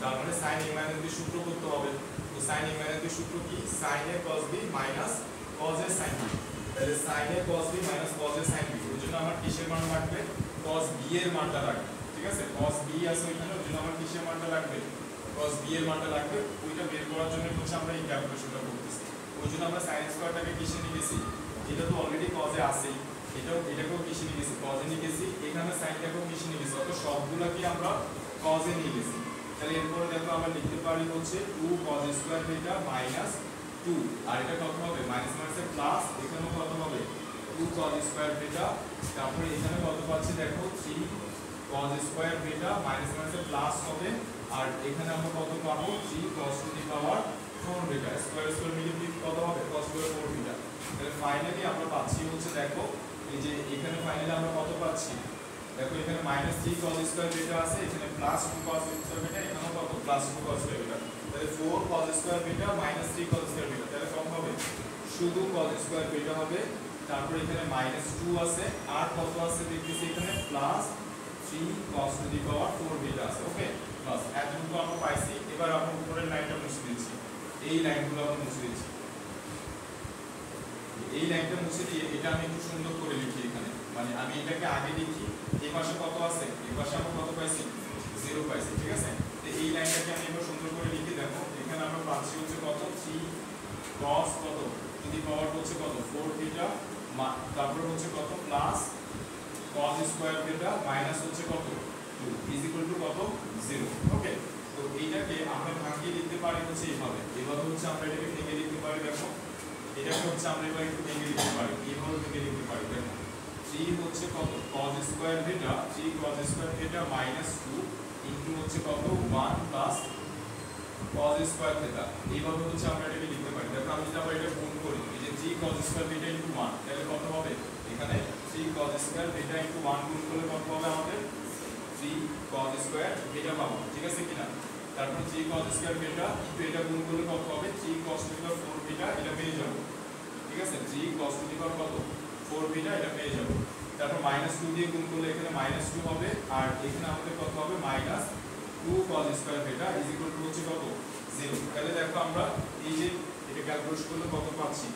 তার মানে sin a - b সূত্র করতে হবে। তো sin a - b সূত্র কি sin a cos b minus cos a sin b, তাহলে sin a cos b minus cos a sin b, ওই জন্য আমার কিসের মান লাগবে cos b এর মানটা লাগবে, ঠিক আছে। cos b আছে ওইখানে, ওই জন্য আমার কিসের মানটা লাগবে cos b এর মানটা লাগবে। ওইটা বের করার জন্য হচ্ছে আমরা এই ক্যালকুলেশনটা করতেছি, ওই জন্য আমরা sin স্কয়ারটাকে কিসে নিয়ে গেছি, এটা তো অলরেডি cos এ আছেই, এটাকেও কিসে নিয়ে গেছি cos এ নিয়ে গেছি, এখানে sinটাকেও কিসে নিয়ে গেছি, অত সবগুলোকে আমরা cos এ নিয়ে গেছি। তাহলে এরপরে দেখো আমরা লিখতে পারি হচ্ছে 2 cos স্কয়ার থিটা মাইনাস 2, আর এটা কত হবে মাইনাস মাইনাসে প্লাস, এখানেও কত হবে 2 cos স্কয়ার থিটা, তারপরে এখানে কত পাচ্ছি দেখো 3 cos স্কয়ার থিটা মাইনাস মাইনাসে প্লাস হবে, আর এখানে আমরা কত পাবো 3 cos to the power 4 beta square square মিলে কি কত হবে cos স্কয়ার 4 বিটা। তাহলে ফাইনালি আমরা পাচ্ছি হচ্ছে দেখো এই যে এখানে ফাইনালি আমরা কত পাচ্ছি দেখো এখানে -3 cos স্কয়ার বিটা আছে, এখানে +2 cos স্কয়ার বিটা, এখানেও কত +2 cos স্কয়ার বিটা। তাহলে 4 cos square beta -3 cos square beta, তাহলে কত হবে শুধু cos স্কয়ার বিটা হবে। তারপর এখানে -2 আছে আর কত আছে দেখতেছি এখানে +3 cos to the power 4 beta আছে। ওকে বাস এতটুকু আমরা পাইছি। এবার আমরা উপরের লাইনটা মুছে দিচ্ছি, এই লাইনগুলো আমরা মুছে দিচ্ছি, এই লাইনটা মুছে দিয়ে এটা আমি একটু সুন্দর করে লিখি এখানে, মানে আমি এটাকে আগে লিখি এই পাশে কত আছে এই পাশে আমরা কত পাইছি 0 পাইছি, ঠিক আছে। তো এই লাইনটাকে আমি এবার সুন্দর করে লিখি, দেখো এখানে আমরা পাচ্ছি হচ্ছে কত 3 cos কত টু দি পাওয়ার হচ্ছে কত 4 বিটা, তারপর হচ্ছে কত plus cos square beta minus হচ্ছে কত 2 ইজ ইকুয়াল টু কত 0। ওকে তো এইটাকে আমরা ভাঙিয়ে লিখতে পারি হচ্ছে এইভাবে, এভাবে হচ্ছে আমরা এটাকে ভেঙে লিখতে পারি। দেখো এটাকে হচ্ছে আমরা এবার একটু ভেঙে লিখতে পারি, এইভাবে ভেঙে লিখতে পারি। দেখো 3 হচ্ছে কত cos square beta 3 cos square beta minus 2 into হচ্ছে কত 1 প্লাস cos স্কয়ার থিটা, এইভাবে হচ্ছে আমরা এটাকে লিখতে পারি। দেখো আমি যদি আবার এটা গুণ করি এই যে 3 cos স্কয়ার বিটা ইনটু 1 তাহলে কত হবে এখানে 3 cos স্কয়ার বিটা ইনটু 1 গুণ করলে কত হবে আমাদের 3 cos স্কয়ার বিটা পাবো, ঠিক আছে কিনা। তারপর 3 cos স্কয়ার বিটা ইনটু এটা গুণ করলে কত হবে 3 cos to the power 4 beta, এটা পেয়ে যাব, ঠিক আছে 3 cos টু দি পাওয়ার কত 4 বিটা, এটা পেয়ে যাব। তারপর -2 দিয়ে গুণ করলে এখানে -2 হবে আর এখানে আমাদের কত হবে -2 cos square beta is equal to হচ্ছে কত 0। তাহলে দেখো আমরা এই যে এটা ক্যালকুলেট করলে কত পাচ্ছি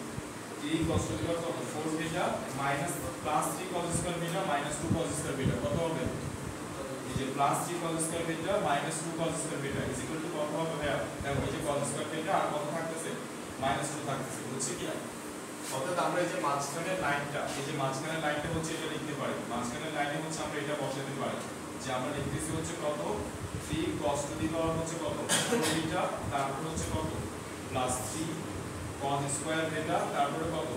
3 cos টু দি পাওয়ার কত 4 beta minus +3 cos square beta -2 cos square beta কত হবে এই যে +3 cos square beta -2 cos square beta is equal to কত হবে ভাইয়া দেখো এই যে cos স্কয়ার বিটা আর কত থাকতেছে -2 থাকতেছে, বুঝছি কি না। অর্থাৎ আমরা এই যে মাঝখানের লাইনটা এই যে মাঝখানের লাইনটা হচ্ছে এটা লিখতে পারি, মাঝখানের লাইনে হচ্ছে আমরা এটা বসাতে পারি যে আমরা লিখতেছি হচ্ছে কত 3 cos টু দি পাওয়ার হচ্ছে কত 4 বিটা, তারপর হচ্ছে কত +3 cos স্কয়ার বিটা, তারপরে কত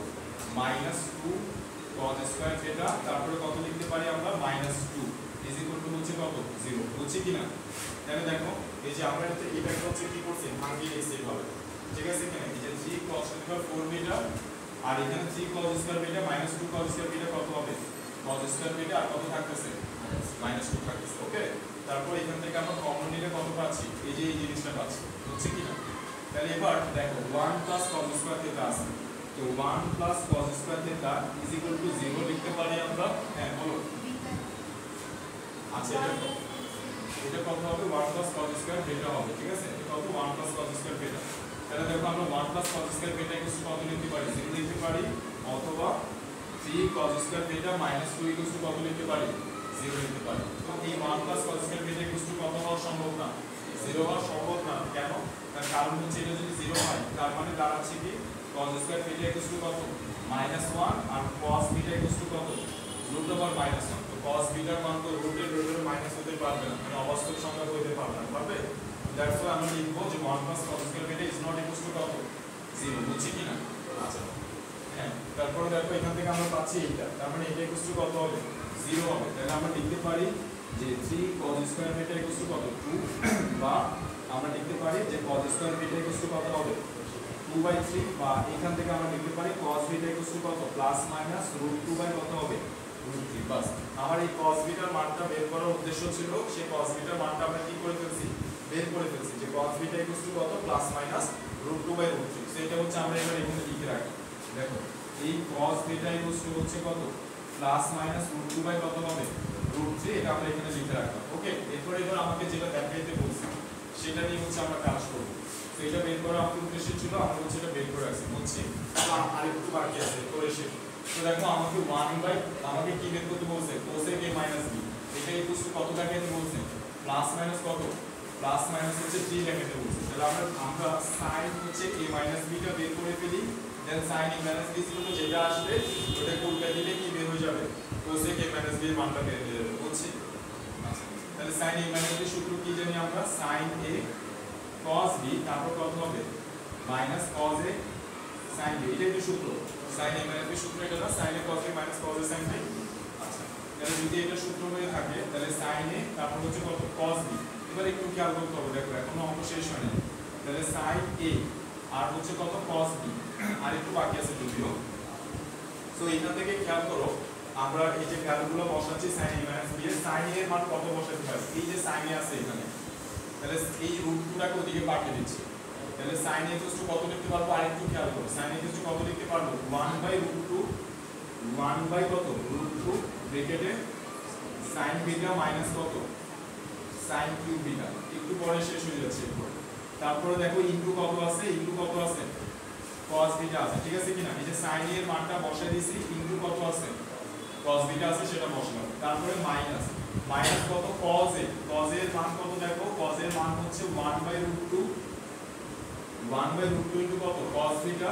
-2 cos স্কয়ার বিটা, তারপরে কত লিখতে পারি আমরা -2 ইজ ইকুয়াল টু হচ্ছে কত 0, বুঝছি কি না। তাহলে দেখো এই যে আমরা এটাকে হচ্ছে কি করছি ভাঙিয়ে লিখছি এইভাবে, ঠিক আছে কিনা। এই যে 3 cos to the power 4 beta আর এখানে 3 cos square beta -2 cos square beta কত হবে cos স্কয়ার বিটা আর কত থাকতেছে -2 থাকতেছে। ওকে তারপর এখান থেকে আমরা কমন নিলে কত পাচ্ছি এই যে এই জিনিসটা পাচ্ছি, বুঝছি কি না। তাহলে এবার দেখো 1 cos স্কয়ার থিটা আছে, তো 1 cos square theta is equal two 0 লিখতে পারি আমরা। হ্যাঁ বলো আচ্ছা এটা কত হবে 1 cos স্কয়ার বিটা হবে, ঠিক আছে এটা কত 1 cos স্কয়ার বিটা। তাহলে দেখো আমরা 1 cos square beta equal to কত লিখতে পারি 0 লিখতে পারি, অথবা 3 cos square beta -2 equal to কত লিখতে পারি 0 লিখতে পারি। তো এই 1 cos square beta equal to কত হওয়া সম্ভব না 0 হওয়া সম্ভব না, কেন তার কারণ হচ্ছে এটা যদি 0 হয় তার মানে দাঁড়াচ্ছে কি cos square beta equal to কত -1 আর cos বিটা ইকুয়াল টু কত √1 তো cos বিটার মান তো √এর মাইনাস হতে পারবে না, মানে অবাস্তব সংখ্যা হতে পারবে না, পারবে। দ্যাটস ওয়াই আমরা লিখবো যে 1 cos square beta is not equal to কত 0, বুঝছি কি না। আচ্ছা হ্যাঁ তারপরে দেখো এখান থেকে আমরা পাচ্ছি এইটা, তার মানে এটা ইকুয়াল টু কত হবে 0 হবে। তাহলে আমরা লিখতে পারি যে 3 cos square beta equal to কত 2, বা আমরা লিখতে পারি যে cos square beta equal to কত হবে 2/3, বা এখান থেকে আমরা লিখতে পারি cos বিটা ইকুয়াল টু কত +-√2 কত হবে √3। বাস আমার এই cos বিটার মানটা বের করার উদ্দেশ্য ছিল, সেই cos বিটার মানটা আমরা কি করে ফেলছি বের করে ফেলছি যে cos বিটা ইকুয়াল টু কত +-√2/√3। সেটা হচ্ছে আমরা এবার এখানে লিখে রাখি। দেখো এই cos বিটা ইকুয়াল টু হচ্ছে কত +-√2 কত হবে √3, এটা আমরা এখানে লিখে রাখলাম। ওকে এবার আমাকে যেটা দেখাইতে বলছি সেটা নিয়ে হচ্ছে আমরা কাজ করব। তো এটা বের করা আমাদের উদ্দেশ্য ছিল, আমরা হচ্ছে এটা বের করে রাখছি, বুঝছি। আর একটু বাকি আছে করে শেষ। তো দেখো আমাকে 1 আমাকে কি বের করতে বলছে cos a - b, এটা ইকুয়াল টু কত দেখাইতে বলছে প্লাস মাইনাস কত প্লাস মাইনাস হচ্ছে 3 দেখাইতে বলছে। তাহলে আমরা sin হচ্ছে a - b টা বের করে ফেলি, দেন sin a - b ছিল যেটা আসবে ওটা উল্টা দিলে কি বের হয়ে যাবে cos a - b এর মানটা বের হয়ে যাবে, বুঝছি। আচ্ছা তাহলে sin a - b সূত্র কি জানি আমরা sin a cos b, তারপর কত হবে minus cos a sin b, এটাই তো সূত্র sin a - b সূত্র এটা না sin a cos b minus cos a sin b। আচ্ছা তাহলে যদি এটা সূত্র হয়ে থাকে তাহলে sin a তারপর হচ্ছে কত cos b। এবার একটু খেয়াল করতে হবে, দেখো এখনো অঙ্ক শেষ হয়নি। তাহলে sin a আর হচ্ছে কত cos b, আর একটু বাকি আছে যদিও। সো এখান থেকে খেয়াল করো আমরা এই যে ভ্যালুগুলো বসাচ্ছি sin a minus b এর, sin a এর মান কত বসাতে হয়, এই যে sin a আছে এখানে, তাহলে এই √2টাকে ওদিকে পাঠিয়ে দিচ্ছি, তাহলে sin a কত লিখতে পারবো আরেকটু খেয়াল করো, sin a কত লিখতে পারবো 1/√2, 1 কত √2 ব্র্যাকেটে sin বিটা মাইনাস কত sin কিউব বিটা, একটু পরে শেষ হয়ে যাচ্ছে। তারপরে দেখো ইনটু কত আছে, ইনটু কত আছে cos বিটা আছে, ঠিক আছে কিনা, এই যে sin a এর মানটা বসাই দিয়েছি, ইনটু কত আছে cos বিটা আছে সেটা বসালাম, তারপরে মাইনাস মাইনাস কত cos a, cos a এর মান কত দেখো, cos a এর মান হচ্ছে 1/√2, 1/√2 ইনটু কত cos বিটা,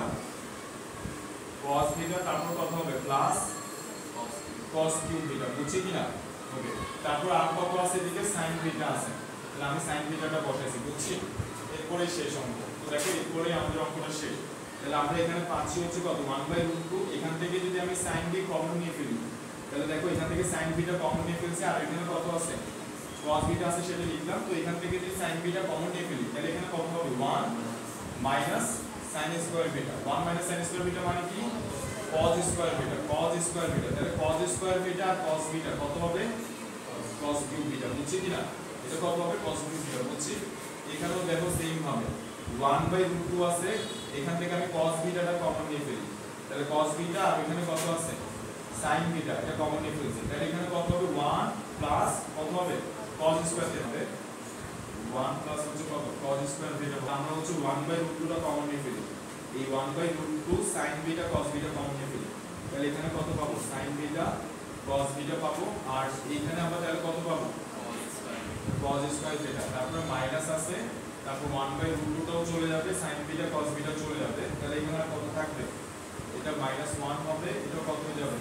তারপর কত হবে প্লাস cos কিউব বিটা, বুঝছি কিনা, ওকে। তারপর আর কত আছে এদিকে sin বিটা আছে, তাহলে আমি sin বিটাটা বসাইছি, বুঝছি। এরপরে শেষ অঙ্ক, তো দেখো এরপরে আমাদের অঙ্কটা শেষ, তাহলে আমরা এখানে পাচ্ছি হচ্ছে কত 1/√2, এখান থেকে যদি আমি sin b কমন নিয়ে ফেলি, তাহলে দেখো এখান থেকে sin বিটা কমন নিয়ে ফেলছি, আর এখানে কত আছে cos বিটা আছে সেটা লিখলাম, তো এখান থেকে যদি sin বিটা কমন নিয়ে ফেলি তাহলে এখানে কত হবে 1 minus sin square beta, 1 minus sin square beta মানে কি cos স্কয়ার বিটা, তাহলে cos স্কয়ার বিটা আর cos বিটা কত হবে cos কিউব বিটা, বুঝছি কিনা, এটা কত হবে cos কিউব বিটা, বুঝছি। এখানেও দেখো সেম ভাবে 1/√2 আছে, এখান থেকে আমি cos বিটাটা কমন নিয়ে ফেলি, তাহলে cos বিটা আর এখানে কত আছে sin বিটা, এটা কমন নিয়ে ফেলছি, তাহলে এখানে কত হবে 1 প্লাস কত হবে cos স্কয়ার দিতে হবে, 1 প্লাস হচ্ছে কত cos স্কয়ার বিটা, আমরা হচ্ছে 1/√2 টা কমন নিয়ে ফেলি, এই 1/√2 sin beta cos beta common নিয়ে ফেলি, তাহলে এখানে কত পাবো sin বিটা cos বিটা পাবো, আর এখানে আমরা তাহলে কত পাবো cos স্কয়ার বিটা, তারপরে মাইনাস আছে, তারপর 1/√2 টাও চলে যাবে, sin বিটা cos বিটা চলে যাবে, তাহলে এখানে আর কত থাকবে, এটা -1 হবে, এটা কত হয়ে যাবে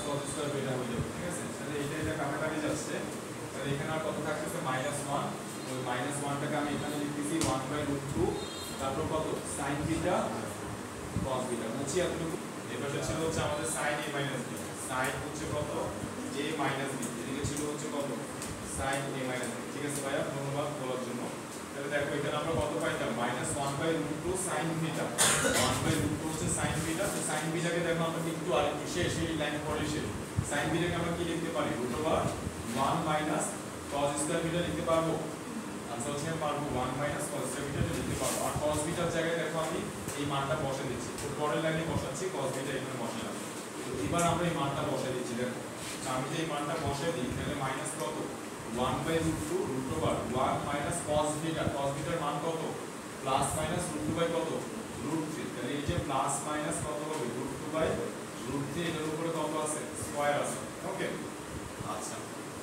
cos স্কয়ার বিটা হয়ে যাবে, ঠিক আছে। তাহলে এটা কাটাকাটি যাচ্ছে, তাহলে এখানে আর কত থাকতেছে -1, ওই -1টাকে আমি এখানে লিখতেছি 1/√2, তারপর কত sin বিটা cos বিটা, বুঝছি এতটুকু। এবারে ছিল হচ্ছে আমাদের sin a minus b, sin হচ্ছে কত a minus b, এদিকে ছিল হচ্ছে কত sin a minus b, ঠিক আছে ভাইয়া, ধন্যবাদ বলার জন্য। তাহলে দেখো এখানে আমরা কত পাইলাম -1/√2 sin বিটা, 1/√2 হচ্ছে sin বিটা, তো sin বিটাকে দেখো আমরা একটু আরেকটু শেষ এই লাইন পড়ে শেষ, sin বিটাকে আমরা কি লিখতে পারি √1 মাইনাস cos স্কয়ার বিটা লিখতে পারবো, আনসার হচ্ছে পারবো 1 মাইনাস cos স্কয়ার বিটা লিখতে পারবো, আর cos বিটার জায়গায় দেখো আমি এই মানটা বসে দিচ্ছি, তো পরের লাইনে বসাচ্ছি cos বিটা এখানে বসালাম, তো এবার আমরা এই মানটা বসে দিচ্ছি, দেখো আমি যে এই মানটা বসে দিই তাহলে মাইনাস কত 1/√2 1 মাইনাস cos বিটার মান কত প্লাস মাইনাস √2 কত √3, তাহলে এই যে প্লাস মাইনাস কত হবে √2/√3, এর উপরে কত আছে স্কয়ার আছে, ওকে। আচ্ছা,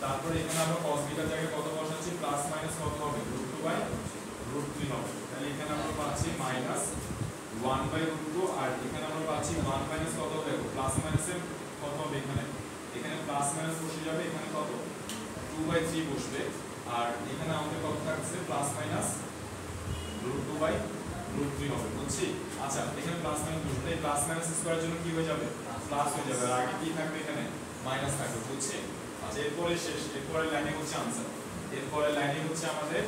তারপরে এখানে আমরা cos বিটার জায়গায় কত বসাচ্ছি প্লাস মাইনাস কত হবে √2/√3 হবে, তাহলে এখানে আমরা পাচ্ছি -1/√2, আর এখানে আমরা পাচ্ছি 1 মাইনাস কত হবে প্লাস মাইনাসে কত হবে, এখানে প্লাস মাইনাস বসে যাবে, এখানে কত 2/3 বসবে, আর এখানে আমাদের কত থাকছে প্লাস মাইনাস √2/√3 হবে, বুঝছি। আচ্ছা, এখানে প্লাস মাইনাস বসবে, এই প্লাস মাইনাস স্কয়ারের জন্য কি হয়ে যাবে প্লাস হয়ে যাবে, আর আগে কি থাকবে এখানে মাইনাস থাকবে, বুঝছি। আচ্ছা, এরপরে শেষ, এরপরের লাইনে হচ্ছে আনসার, এরপরের লাইনে হচ্ছে আমাদের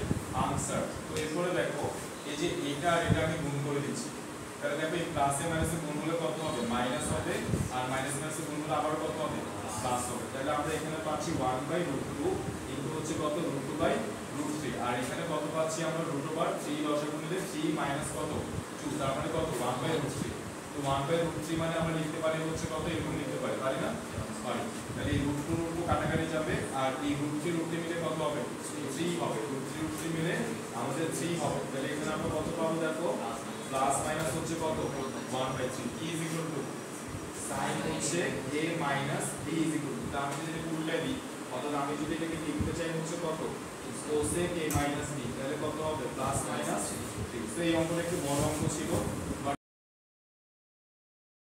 আনসার। তো এরপরে দেখো এই যে এটা আর এটা আমি গুণ করে দিচ্ছি, তাহলে দেখো এই প্লাসে মাইনাসে গুণ হলে কত হবে মাইনাস হবে, আর মাইনাস মাইনাসে গুণ হলে আবার কত হবে প্লাস হবে, তাহলে আমরা এখানে পাচ্ছি 1/√2 ইনটু হচ্ছে কত √2/√3, আর এখানে কত পাচ্ছি আমরা √3 লসাগু নিলে 3 মাইনাস কত 2, তার মানে কত 1/√3, তো 1/√3 মানে আমরা লিখতে পারি হচ্ছে কত এরকম লিখতে পারি, পারি না পারি, তাহলে এই √2 কাটাকাটি যাবে, আর এই √3 মিলে কত হবে 3 হবে, √3 মিলে আমাদের 3 হবে, তাহলে এখানে আমরা কত পাবো দেখো প্লাস মাইনাস হচ্ছে কত 1/3, কি ইজ ইকুয়াল টু sin হচ্ছে a minus b is equal two, আমি যদি উল্টাই দিই, অর্থাৎ আমি যদি এটাকে লিখতে চাই হচ্ছে কত cosec a মাইনাস b, তাহলে কত হবে প্লাস মাইনাস 3। তো এই অঙ্কটা একটু বড় অঙ্ক ছিল,